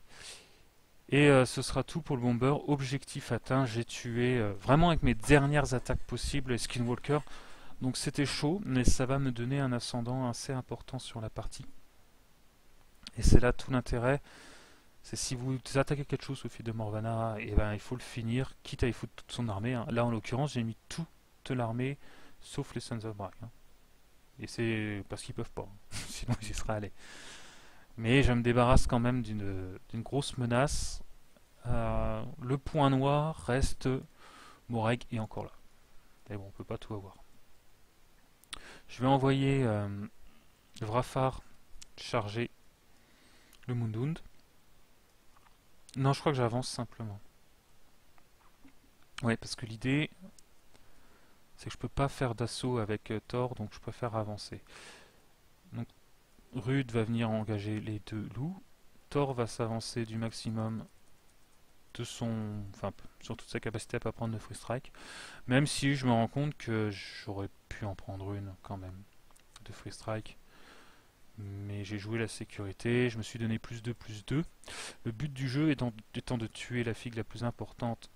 Et ce sera tout pour le bomber. Objectif atteint, j'ai tué vraiment avec mes dernières attaques possibles les Skinwalker. Donc c'était chaud, mais ça va me donner un ascendant assez important sur la partie. Et c'est là tout l'intérêt. C'est si vous attaquez quelque chose au fil de Morvana, et ben il faut le finir, quitte à y foutre toute son armée. Hein. Là en l'occurrence, j'ai mis toute l'armée, sauf les Sons of Brag. Hein. Et c'est parce qu'ils peuvent pas, sinon ils y seraient allés. Mais je me débarrasse quand même d'une grosse menace. Le point noir reste Moreg est encore là. Mais bon, on peut pas tout avoir. Je vais envoyer Vrafar charger le Mundund. Non, je crois que j'avance simplement. Ouais, parce que l'idée, c'est que je peux pas faire d'assaut avec Thor, donc je préfère avancer. Donc Rude va venir engager les deux loups. Thor va s'avancer du maximum de son, enfin, sur toute sa capacité à pas prendre de free strike. Même si je me rends compte que j'aurais pu en prendre une quand même de free strike. Mais j'ai joué la sécurité, je me suis donné +2/+2. Le but du jeu étant de tuer la figue la plus importante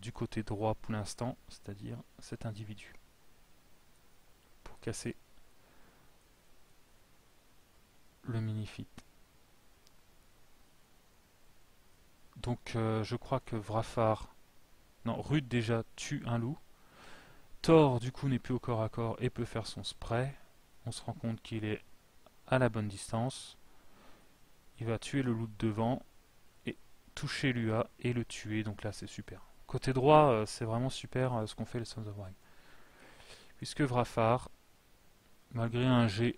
du côté droit pour l'instant, c'est-à-dire cet individu. Pour casser le mini-fit. Donc je crois que Vrafar, non, Rude déjà tue un loup. Thor du coup n'est plus au corps à corps et peut faire son spray. On se rend compte qu'il est à la bonne distance. Il va tuer le loup de devant et toucher l'UA et le tuer. Donc là c'est super. Côté droit c'est vraiment super ce qu'on fait les Sons of Wine. Puisque Vrafar, malgré un G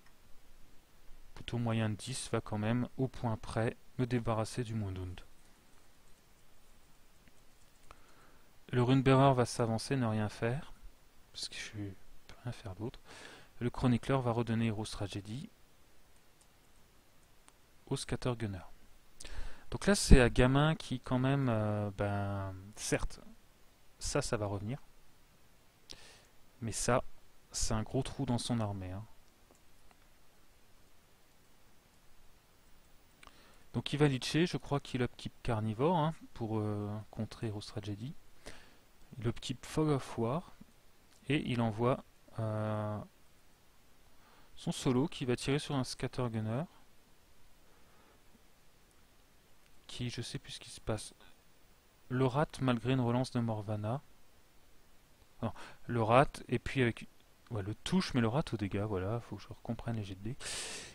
plutôt moyen de 10, va quand même au point près me débarrasser du Mundund. Le Runebearer va s'avancer, ne rien faire, parce que je ne peux rien faire d'autre. Le Chronicler va redonner Heroes Tragedy au Scattergunner. Donc là, c'est un gamin qui, quand même, certes, ça va revenir. Mais ça, c'est un gros trou dans son armée. Hein. Donc il va litcher, je crois qu'il upkeep Carnivore hein, pour contrer Heroes Tragedy. Il upkeep Fog of War et il envoie son solo qui va tirer sur un Scattergunner. Qui, je sais plus ce qui se passe. Le rate malgré une relance de Morvana. Non, le rate et puis avec ouais, le touche mais le rate au dégât, voilà, faut que je comprenne les jets de dés.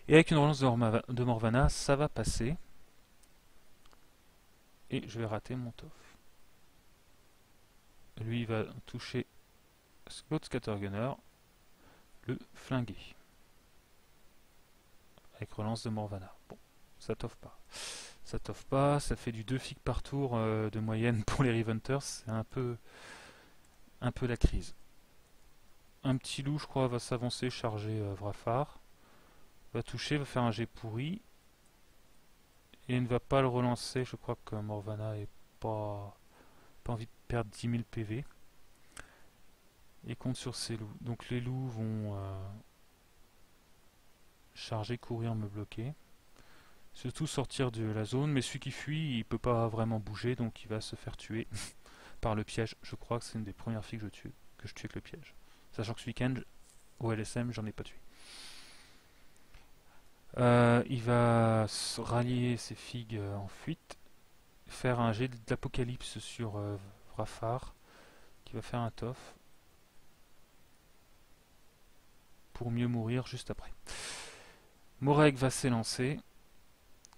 Et avec une relance de Morvana, ça va passer. Et je vais rater mon Toff. Lui il va toucher l'autre Scattergunner, le flinguer. Avec relance de Morvana. Bon, ça t'offre pas. Ça t'offre pas, ça fait du 2 figues par tour de moyenne pour les Revenanters, c'est un peu la crise. Un petit loup, je crois, va s'avancer, charger Vrafar. Va toucher, va faire un jet pourri. Et ne va pas le relancer, je crois que Morvana est pas envie de perdre 10 000 PV. Et compte sur ses loups. Donc les loups vont charger, courir, me bloquer. Surtout sortir de la zone, mais celui qui fuit, il peut pas vraiment bouger, donc il va se faire tuer par le piège. Je crois que c'est une des premières filles que je tue avec le piège. Sachant que ce week-end, au LSM, j'en ai pas tué. Il va rallier ses figues en fuite, faire un jet d'apocalypse sur Vrafar, qui va faire un toff, pour mieux mourir juste après. Moreg va s'élancer.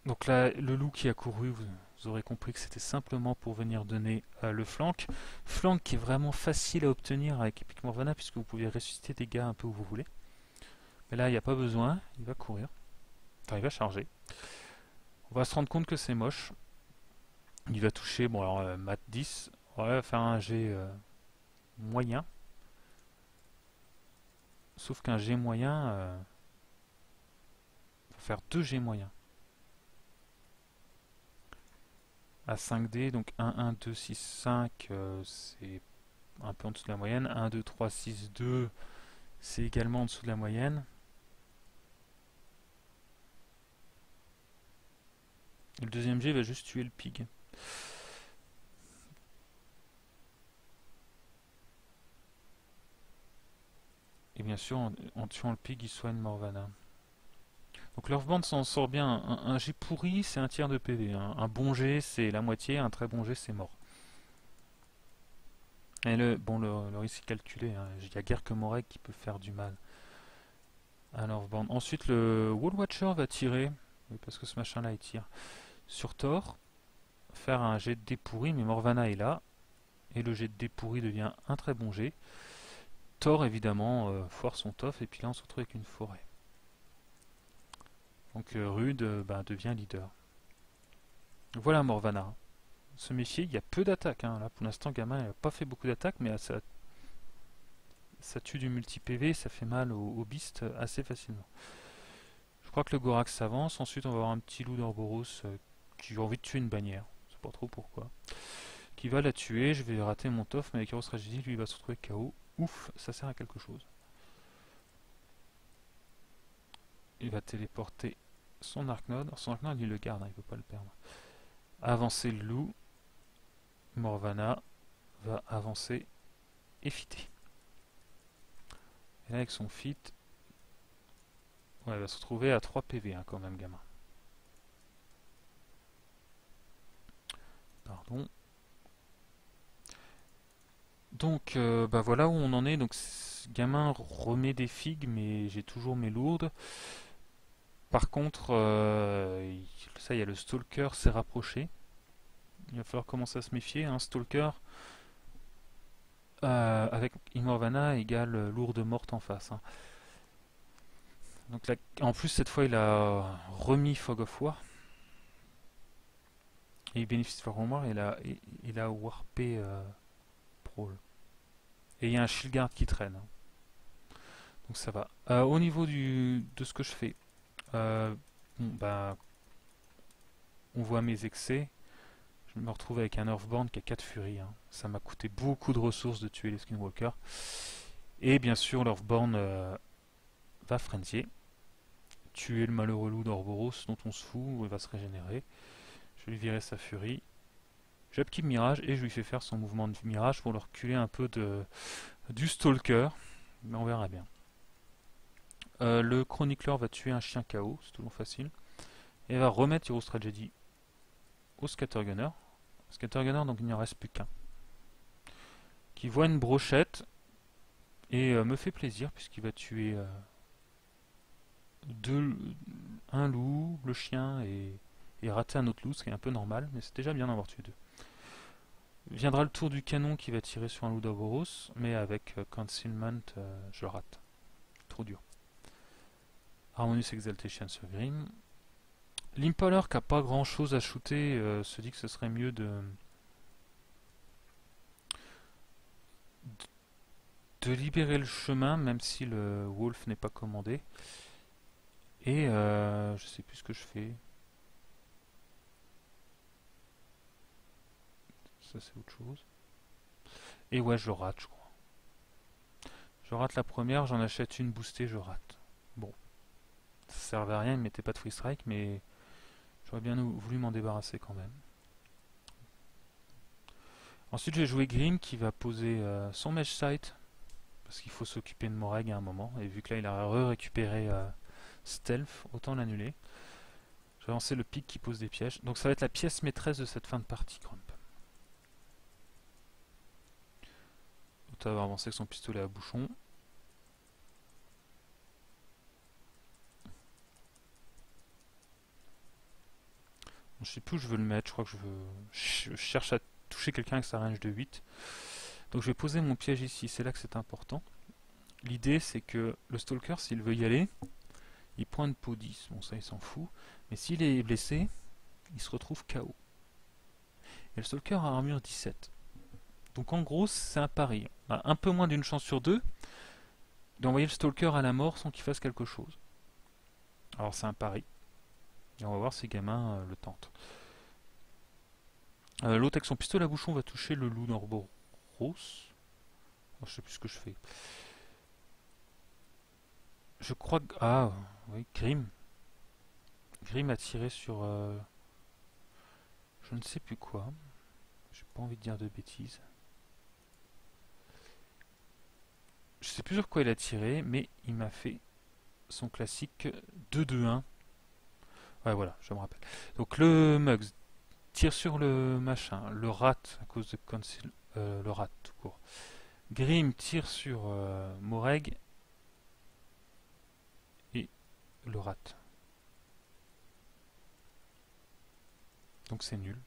Donc là, le loup qui a couru, vous aurez compris que c'était simplement pour venir donner le flank. Flank qui est vraiment facile à obtenir avec Epic Morvana, puisque vous pouvez ressusciter des gars un peu où vous voulez. Mais là, il n'y a pas besoin, il va courir. Enfin, il va charger. On va se rendre compte que c'est moche. Il va toucher, bon alors, mat 10. On va faire un G moyen. Sauf qu'un G moyen, il faut faire 2 G moyens. À 5D, donc 1, 1, 2, 6, 5, c'est un peu en dessous de la moyenne. 1, 2, 3, 6, 2, c'est également en dessous de la moyenne. Et le deuxième G va juste tuer le pig. Et bien sûr, en tuant le pig, il soigne Morvana. Donc l'Earthbound s'en sort bien. Un G pourri, c'est un tiers de PV. Un bon G, c'est la moitié. Un très bon G, c'est mort. Et le risque est calculé. Hein. Il n'y a guère que Moreg qui peut faire du mal à l'Earthbound. Ensuite, le Wall Watcher va tirer. Oui, parce que ce machin-là, il tire sur Thor. Faire un jet de dés pourri, mais Morvana est là. Et le jet de dés pourri devient un très bon jet. Thor, évidemment, foire son tof. Et puis là, on se retrouve avec une forêt. Donc Rude bah, devient leader. Voilà Morvana. Se méfier, il y a peu d'attaques. Hein. Là, pour l'instant, Gamin n'a pas fait beaucoup d'attaques, mais ça tue du multi-PV, ça fait mal au beast assez facilement. Je crois que le Gorax s'avance. Ensuite, on va avoir un petit loup d'Orboros qui a envie de tuer une bannière. Je sais pas trop pourquoi. Qui va la tuer. Je vais rater mon tof, mais avec Heroes Tragedy, lui, il va se retrouver KO. Ouf, ça sert à quelque chose. Il va téléporter son Arknode. Son Arknode, il le garde, hein, il ne peut pas le perdre. Avancer le loup. Morvana va avancer et fitter. Et là, avec son fit, ouais, elle va se retrouver à 3 PV hein, quand même, gamin. Pardon. Donc, bah voilà où on en est. Donc, gamin remet des figues, mais j'ai toujours mes lourdes. Par contre, ça, il y a le Stalker s'est rapproché. Il va falloir commencer à se méfier. Un Stalker avec Imorvana égale lourde morte en face. Hein. Donc là, en plus, cette fois, il a remis Fog of War. Et il bénéficie de Fog of War et il a warpé Brawl. Et il y a un Shieldguard qui traîne. Donc ça va. Au niveau de ce que je fais, bon, bah, on voit mes excès. Je me retrouve avec un Earthborn qui a 4 Fury. Hein. Ça m'a coûté beaucoup de ressources de tuer les Skinwalkers. Et bien sûr, l'Earthborn va frenzier. Tuer le malheureux loup d'Orboros dont on se fout, il va se régénérer. Je vais lui virer sa Fury. J'upkeep Mirage et je lui fais faire son mouvement de Mirage pour le reculer un peu du Stalker. Mais on verra bien. Le Chronicler va tuer un chien KO, c'est toujours facile. Et va remettre Heroes Tragedy au Scattergunner. Scattergunner, donc il n'y en reste plus qu'un. Qui voit une brochette et me fait plaisir puisqu'il va tuer un loup, le chien et rater un autre loup, ce qui est un peu normal, mais c'est déjà bien d'en avoir tué deux. Viendra le tour du canon qui va tirer sur un loup d'Orboros, mais avec Concealment, je rate. Trop dur. Harmonious Exaltation sur Grim. L'Impaler qui n'a pas grand chose à shooter se dit que ce serait mieux de libérer le chemin, même si le Wolf n'est pas commandé. Et je sais plus ce que je fais. Ça c'est autre chose. Et ouais, je rate, je crois. Je rate la première, j'en achète une boostée, je rate. Bon, ça servait à rien, il ne mettait pas de free strike, mais j'aurais bien voulu m'en débarrasser quand même. Ensuite, j'ai joué Grim qui va poser son Mesh Sight, parce qu'il faut s'occuper de Moreg à un moment, et vu que là il a récupéré Stealth, autant l'annuler. Je vais lancer le pic qui pose des pièges. Donc ça va être la pièce maîtresse de cette fin de partie, Crump. Ota va avancer avec son pistolet à bouchon. Bon, je sais plus où je veux le mettre, je crois que je cherche à toucher quelqu'un avec sa range de 8. Donc je vais poser mon piège ici, c'est là que c'est important. L'idée c'est que le Stalker, s'il veut y aller, il prend une peau 10, bon ça il s'en fout. Mais s'il est blessé, il se retrouve KO. Et le Stalker a armure 17. Donc en gros c'est un pari. On a un peu moins d'une chance sur deux d'envoyer le Stalker à la mort sans qu'il fasse quelque chose. Alors c'est un pari. Et on va voir si Gamin le tente. L'autre avec son pistolet à bouchon va toucher le loup d'Orboros. Je sais plus ce que je fais. Je crois que... Ah, oui, Grim. Grim a tiré sur... je ne sais plus quoi. J'ai pas envie de dire de bêtises. Je sais plus sur quoi il a tiré, mais il m'a fait son classique 2-2-1. Ouais, voilà, je me rappelle. Donc le Mugs tire sur le machin, le rat à cause de Conceal, le rat tout court. Grim tire sur Moreg et le rat. Donc c'est nul.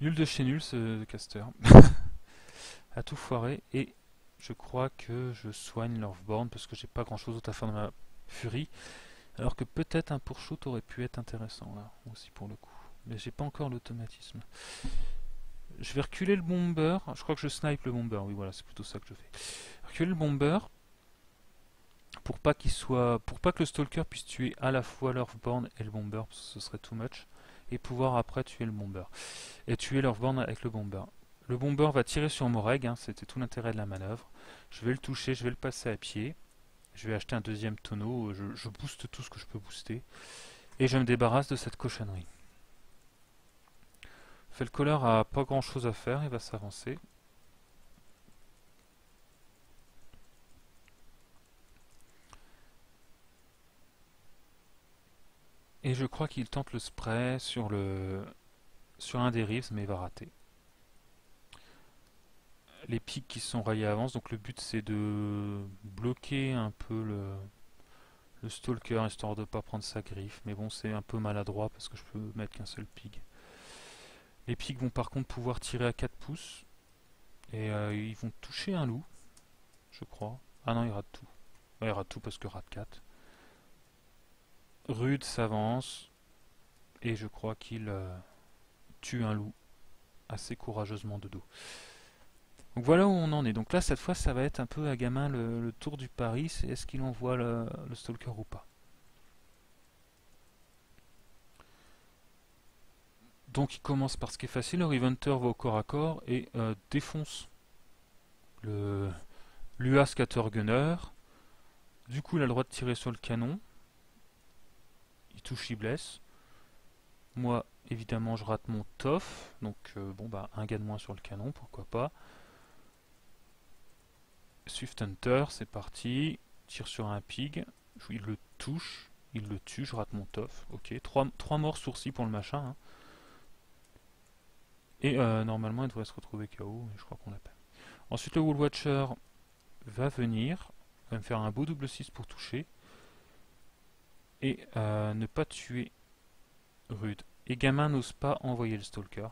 Nul de chez nul ce caster. A tout foiré. Et je crois que je soigne Lorthborn parce que j'ai pas grand chose d'autre à faire de ma furie. Alors que peut-être un pour-shoot aurait pu être intéressant là aussi pour le coup. Mais j'ai pas encore l'automatisme. Je vais reculer le bomber. Je crois que je snipe le bomber. Oui voilà, c'est plutôt ça que je fais. Reculer le bomber pour pas que le stalker puisse tuer à la fois l'Earthborn et le bomber, parce que ce serait too much, et pouvoir après tuer le bomber. Et tuer l'Earthborn avec le bomber. Le bomber va tirer sur Moreg, hein, c'était tout l'intérêt de la manœuvre. Je vais le toucher, je vais le passer à pied. Je vais acheter un deuxième tonneau, je booste tout ce que je peux booster. Et je me débarrasse de cette cochonnerie. Felcoller a pas grand chose à faire, il va s'avancer. Et je crois qu'il tente le spray sur un des Reeves, mais il va rater. Les pics qui sont rayés avancent, donc le but c'est de bloquer un peu le stalker histoire de ne pas prendre sa griffe. Mais bon, c'est un peu maladroit parce que je peux mettre qu'un seul pig. Les pigs vont par contre pouvoir tirer à 4 pouces. Et ils vont toucher un loup, je crois. Ah non, il rate tout. Ouais, il rate tout parce que rate 4. Rude s'avance. Et je crois qu'il tue un loup assez courageusement de dos. Donc voilà où on en est. Donc là, cette fois, ça va être un peu à gamin le tour du pari. C'est est-ce qu'il envoie le stalker ou pas. Donc il commence par ce qui est facile. Le Reventer va au corps à corps et défonce l'UA Scattergunner. Du coup, il a le droit de tirer sur le canon. Il touche, il blesse. Moi, évidemment, je rate mon TOF. Donc, bon, bah, un gars de moins sur le canon, pourquoi pas. Swift Hunter, c'est parti. Tire sur un pig. Il le touche. Il le tue, je rate mon TOF. Ok, 3 morts sourcils pour le machin. Hein. Et normalement, il devrait se retrouver KO, mais je crois qu'on l'a pas. Ensuite, le Wool Watcher va venir. Va me faire un beau double 6 pour toucher. Et ne pas tuer Rude. Et Gamin n'ose pas envoyer le Stalker.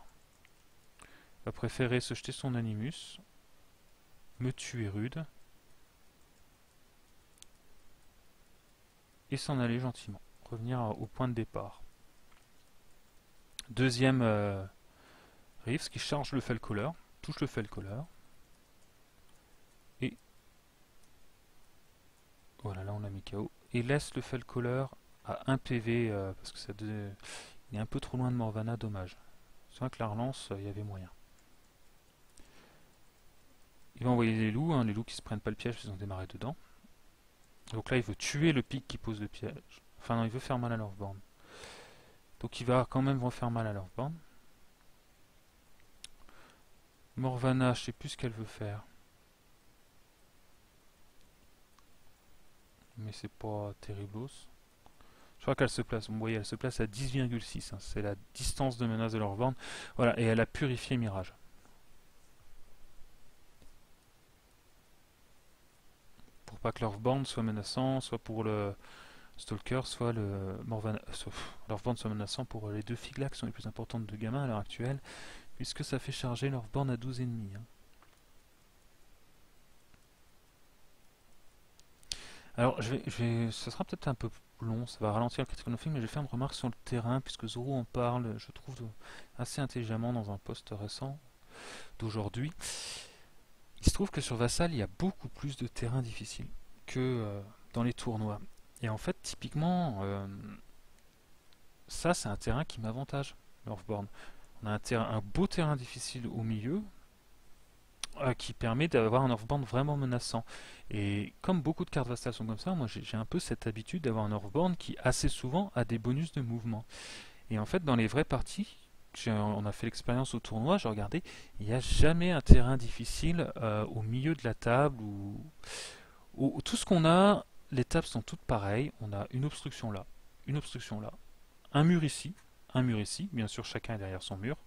Va préférer se jeter son Animus. Me tuer Rude. Et s'en aller gentiment. Revenir au point de départ. Deuxième Reeves qui charge le Felcoller. Touche le Felcoller. Et voilà, là on l'a mis KO. Et laisse le Felcoller à 1 PV parce que ça il est un peu trop loin de Morvana, dommage. C'est vrai que la relance, il y avait moyen. Il va envoyer les loups, hein, les loups qui se prennent pas le piège, ils ont démarré dedans. Donc là, il veut tuer le pic qui pose le piège. Enfin non, il veut faire mal à Lorthborn. Donc il va quand même refaire mal à Lorthborn. Morvana, je sais plus ce qu'elle veut faire. Mais c'est pas terriblos. Je crois qu'elle se place, vous voyez, elle se place à 10,6. Hein, c'est la distance de menace de Lorthborn. Voilà, et elle a purifié Mirage. Pour pas que Lorthborn soit menaçant, soit pour le Stalker, soit le Morvana, Lorthborn soit menaçant pour les deux figlas qui sont les plus importantes de Gamin à l'heure actuelle, puisque ça fait charger Lorthborn à 12,5. Hein. Alors, ce sera peut-être un peu long, ça va ralentir le Critical Knocking, mais je vais faire une remarque sur le terrain, puisque Zoro en parle, je trouve, assez intelligemment dans un post récent d'aujourd'hui. Il se trouve que sur Vassal, il y a beaucoup plus de terrains difficiles que dans les tournois. Et en fait, typiquement, ça, c'est un terrain qui m'avantage, l'Earthborn. On a un beau terrain difficile au milieu, qui permet d'avoir un Earthborn vraiment menaçant. Et comme beaucoup de cartes Vassal sont comme ça, moi j'ai un peu cette habitude d'avoir un Earthborn qui assez souvent a des bonus de mouvement. Et en fait, dans les vraies parties, on a fait l'expérience au tournoi, j'ai regardé, il n'y a jamais un terrain difficile au milieu de la table où tout ce qu'on a, les tables sont toutes pareilles. On a une obstruction là, une obstruction là, un mur ici, bien sûr chacun est derrière son mur.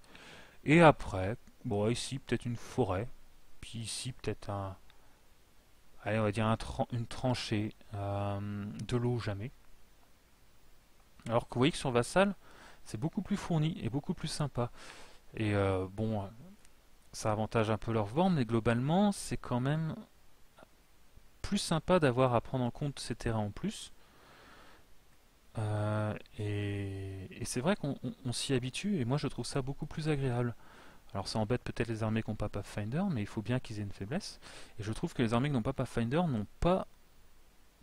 Et après, bon ici peut-être une forêt, puis ici peut-être allez, on va dire une tranchée, de l'eau jamais. Alors que vous voyez que sur Vassal, C'est beaucoup plus fourni et beaucoup plus sympa. Et bon, ça avantage un peu leur forme, mais globalement, c'est quand même plus sympa d'avoir à prendre en compte ces terrains en plus. Et c'est vrai qu'on s'y habitue, et moi je trouve ça beaucoup plus agréable. Alors ça embête peut-être les armées qui n'ont pas Pathfinder, mais il faut bien qu'ils aient une faiblesse. Et je trouve que les armées qui n'ont pas Pathfinder n'ont pas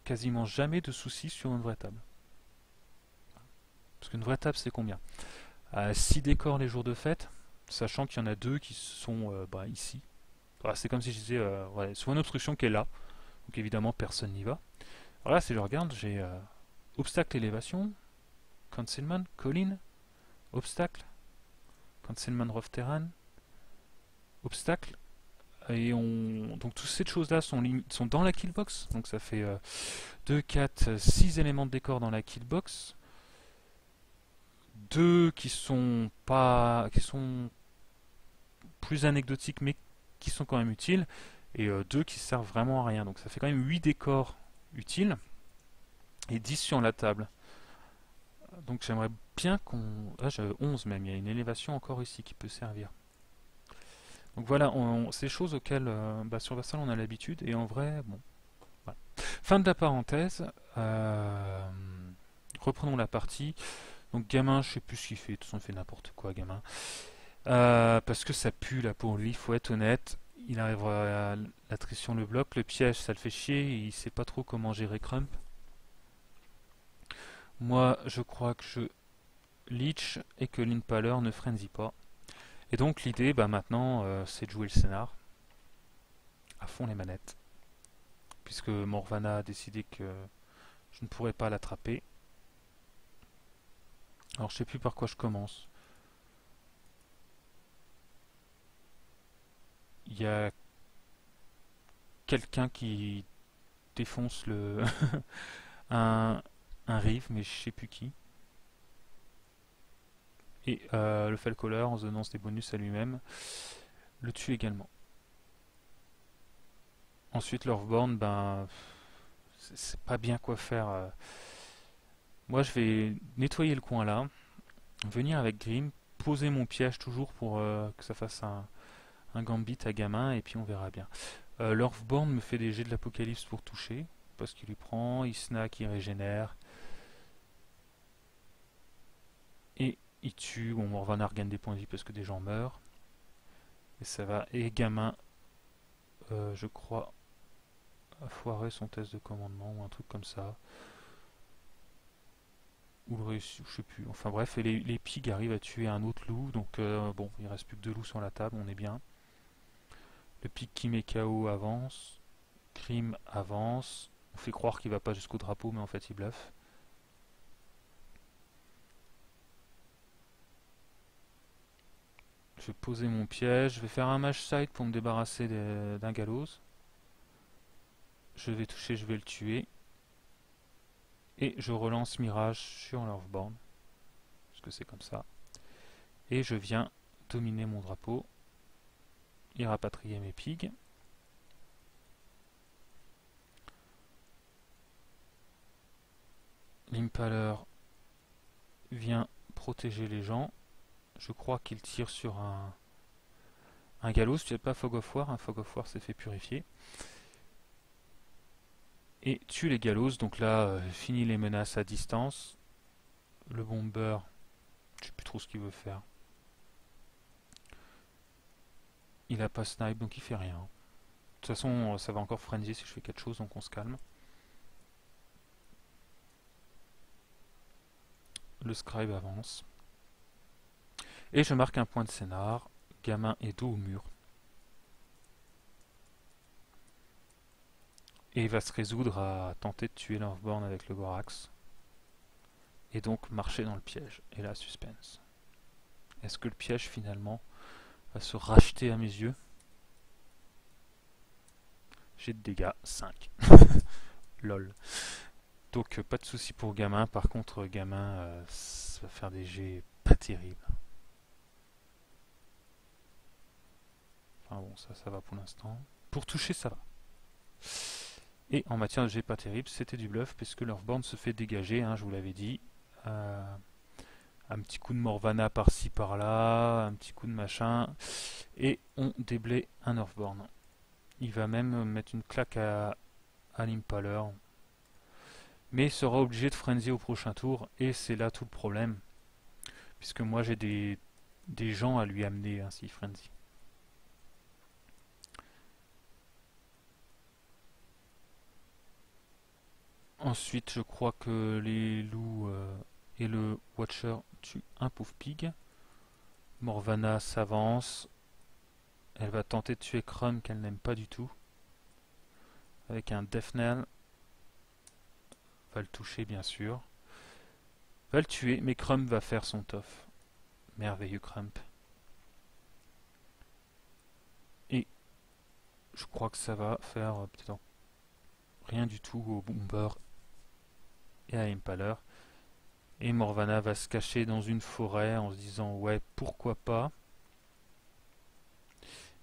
quasiment jamais de soucis sur une vraie table. Parce qu'une vraie table c'est combien? 6 décors les jours de fête, sachant qu'il y en a 2 qui sont ici. C'est comme si je disais, ouais, soit une obstruction qui est là, donc évidemment personne n'y va. Alors là si je regarde, j'ai obstacle élévation, concealment, colline, obstacle, concealment rough terrain, obstacle, et donc toutes ces choses-là sont dans la killbox, donc ça fait 2, 4, 6 éléments de décor dans la killbox, 2 qui sont plus anecdotiques mais qui sont quand même utiles, et 2 qui servent vraiment à rien, donc ça fait quand même 8 décors utiles, et 10 sur la table. Donc j'aimerais bien qu'on... Ah, j'ai 11 même, il y a une élévation encore ici qui peut servir. Donc voilà, c'est des choses auxquelles sur Vassal on a l'habitude, et en vrai, bon. Voilà. Fin de la parenthèse. Reprenons la partie. Donc gamin, je sais plus ce qu'il fait, de toute façon il fait n'importe quoi gamin. Parce que ça pue là pour lui, faut être honnête. Il arrive à l'attrition le bloc, le piège ça le fait chier, il sait pas trop comment gérer Crump. Moi je crois que je leech et que l'Impaler ne frenzy pas. Et donc l'idée maintenant c'est de jouer le scénar à fond les manettes. Puisque Morvana a décidé que je ne pourrais pas l'attraper. Alors je sais plus par quoi je commence. Il y a quelqu'un qui défonce un, un rive, mais je sais plus qui. Et le Falcoler, en se donnant des bonus à lui-même, le tue également. Ensuite, l'Earthborn, c'est pas bien quoi faire. Moi, je vais nettoyer le coin là, venir avec Grim, poser mon piège toujours pour que ça fasse un gambit à gamin, et puis on verra bien. L'Earthborn me fait des jets de l'apocalypse pour toucher, parce qu'il lui prend, il snack, il régénère. Et il tue, bon, Morvana regagne des points de vie parce que des gens meurent. Et ça va. Et gamin, je crois, a foiré son test de commandement ou un truc comme ça. Ou réussi, je sais plus. Enfin bref, et les pigs arrivent à tuer un autre loup. Donc bon, il reste plus que 2 loups sur la table, on est bien. Le pig qui met KO avance. Crime avance. On fait croire qu'il va pas jusqu'au drapeau, mais en fait il bluffe. Je vais poser mon piège. Je vais faire un mage side pour me débarrasser d'un gallows. Je vais toucher, je vais le tuer. Et je relance Mirage sur l'Earthborn. Parce que c'est comme ça. Et je viens dominer mon drapeau. Et rapatrier mes pigs. L'Impaler vient protéger les gens. Je crois qu'il tire sur un gallows. Tu n'as pas Fog of War. Un Fog of War s'est fait purifier. Et tue les gallows. Donc là, fini les menaces à distance. Le bomber, je sais plus trop ce qu'il veut faire. Il a pas snipe, donc il fait rien. De toute façon, ça va encore frenzy si je fais quelque chose, donc on se calme. Le scribe avance. Et je marque un point de scénar. Gamin est dos au mur. Et il va se résoudre à tenter de tuer l'Earthborn avec le Gorax. Et donc marcher dans le piège. Et là, suspense. Est-ce que le piège finalement va se racheter à mes yeux? J'ai de dégâts, 5. Lol. Donc pas de souci pour gamin. Par contre, gamin, ça va faire des jets pas terribles. Enfin bon, ça va pour l'instant. Pour toucher, ça va. Et en matière de jet pas terrible, c'était du bluff, puisque l'Earthborn se fait dégager, hein, je vous l'avais dit. Un petit coup de Morvana par-ci par-là, un petit coup de machin, et on déblaye un Earthborn. Il va même mettre une claque à l'Impaler, mais sera obligé de frenzy au prochain tour, et c'est là tout le problème, puisque moi j'ai des gens à lui amener ainsi frenzy. Ensuite, je crois que les loups et le Watcher tuent un pauvre pig. Morvana s'avance. Elle va tenter de tuer Crumb qu'elle n'aime pas du tout. Avec un Death Knell. Va le toucher bien sûr. Va le tuer, mais Crumb va faire son tof. Merveilleux Crumb. Et je crois que ça va faire peut-être rien du tout au Bomber et à Impaler. Et Morvana va se cacher dans une forêt en se disant ouais, pourquoi pas.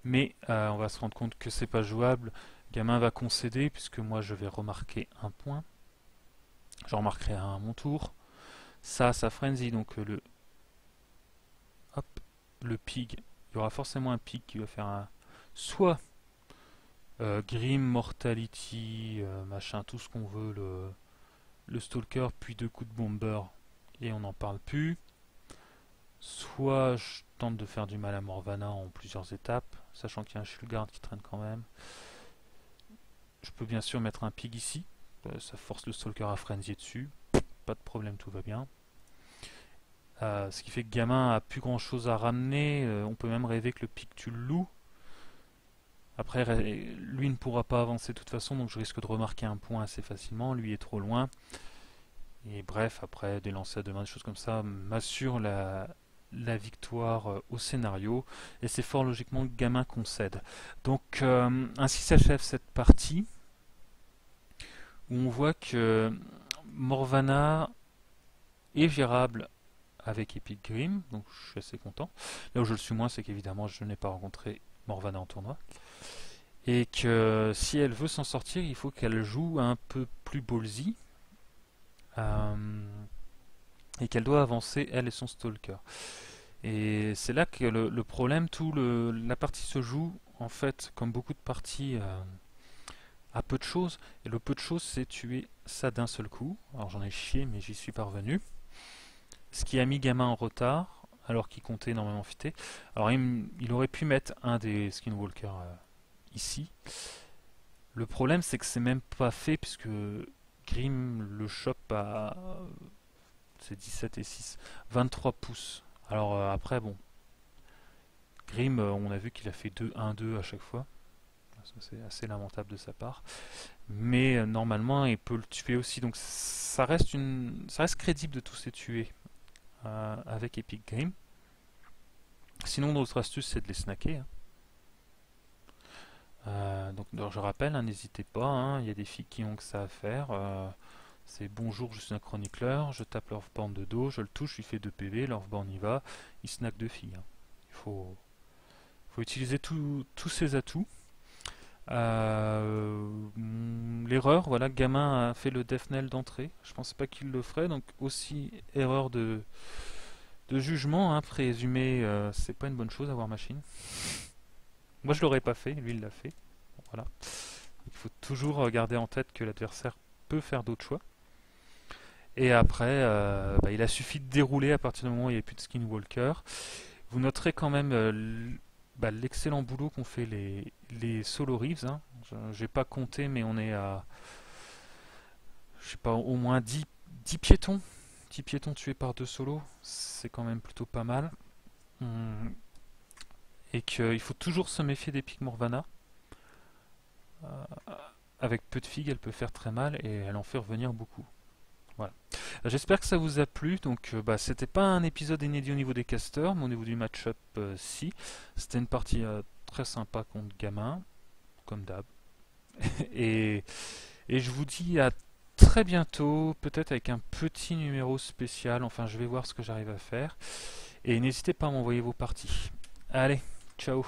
Mais on va se rendre compte que c'est pas jouable. Gamin va concéder puisque moi je vais remarquer un point. Je remarquerai un à mon tour. Ça frenzy, donc le pig. Il y aura forcément un pig qui va faire un soit Grim, Mortality, machin, tout ce qu'on veut, le Stalker, puis 2 coups de Bomber et on n'en parle plus. Soit je tente de faire du mal à Morvana en plusieurs étapes, sachant qu'il y a un Shieldguard qui traîne quand même. Je peux bien sûr mettre un pig ici, ça force le Stalker à frenzy dessus, pas de problème, tout va bien. Ce qui fait que Gamin a plus grand chose à ramener, on peut même rêver que le pig tue le loup. Après, lui ne pourra pas avancer de toute façon, donc je risque de remarquer un point assez facilement, lui est trop loin. Et bref, après des lancers à deux mains, des choses comme ça, m'assure la victoire au scénario, et c'est fort logiquement que Gamin concède. Donc ainsi s'achève cette partie, où on voit que Morvana est gérable avec Epic Grim, donc je suis assez content. Là où je le suis moins, c'est qu'évidemment je n'ai pas rencontré Morvana en tournoi, et que si elle veut s'en sortir, il faut qu'elle joue un peu plus ballsy, et qu'elle doit avancer, elle et son Stalker. Et c'est là que le problème, la partie se joue, en fait, comme beaucoup de parties, à peu de choses. Et le peu de choses, c'est tuer ça d'un seul coup. Alors j'en ai chié, mais j'y suis parvenu. Ce qui a mis Gamin en retard, alors qu'il comptait énormément fitter. Alors il aurait pu mettre un des Skinwalkers ici. Le problème, c'est que c'est même pas fait, puisque Grim le chope à... c'est 17 et 6, 23 pouces. Alors après, bon, Grim, on a vu qu'il a fait 2-1-2 à chaque fois. C'est assez lamentable de sa part. Mais normalement, il peut le tuer aussi. Donc ça reste crédible de tous les tuer avec Epic Grim. Sinon, notre astuce, c'est de les snacker. Donc je rappelle, hein, n'hésitez pas. Hein, il y a des filles qui ont que ça à faire. C'est bonjour, je suis un chronicleur, je tape l'Earthborn de dos, je le touche, il fait 2 PV, l'Earthborn y va, il snack 2 filles. Hein. Il faut utiliser tous ses atouts. L'erreur, voilà, Gamin a fait le Death Knell d'entrée. Je pensais pas qu'il le ferait, donc aussi erreur de jugement, hein, présumé, c'est pas une bonne chose avoir machine. Moi je l'aurais pas fait, lui il l'a fait. Bon, voilà. Il faut toujours garder en tête que l'adversaire peut faire d'autres choix. Et après, il a suffi de dérouler à partir du moment où il n'y a plus de Skinwalker. Vous noterez quand même l'excellent boulot qu'ont fait les Solo Reeves. Hein. J'ai pas compté, mais on est à, je sais pas, au moins 10 piétons. 10 piétons tués par 2 solos, c'est quand même plutôt pas mal. Et qu'il faut toujours se méfier des pics Morvana. Avec peu de figues, elle peut faire très mal et elle en fait revenir beaucoup. Voilà. J'espère que ça vous a plu. Donc, c'était pas un épisode inédit au niveau des casters, mais au niveau du match-up, si. C'était une partie très sympa contre Gamin, comme d'hab. et je vous dis à très bientôt, peut-être avec un petit numéro spécial. Enfin, je vais voir ce que j'arrive à faire. Et n'hésitez pas à m'envoyer vos parties. Allez, ciao!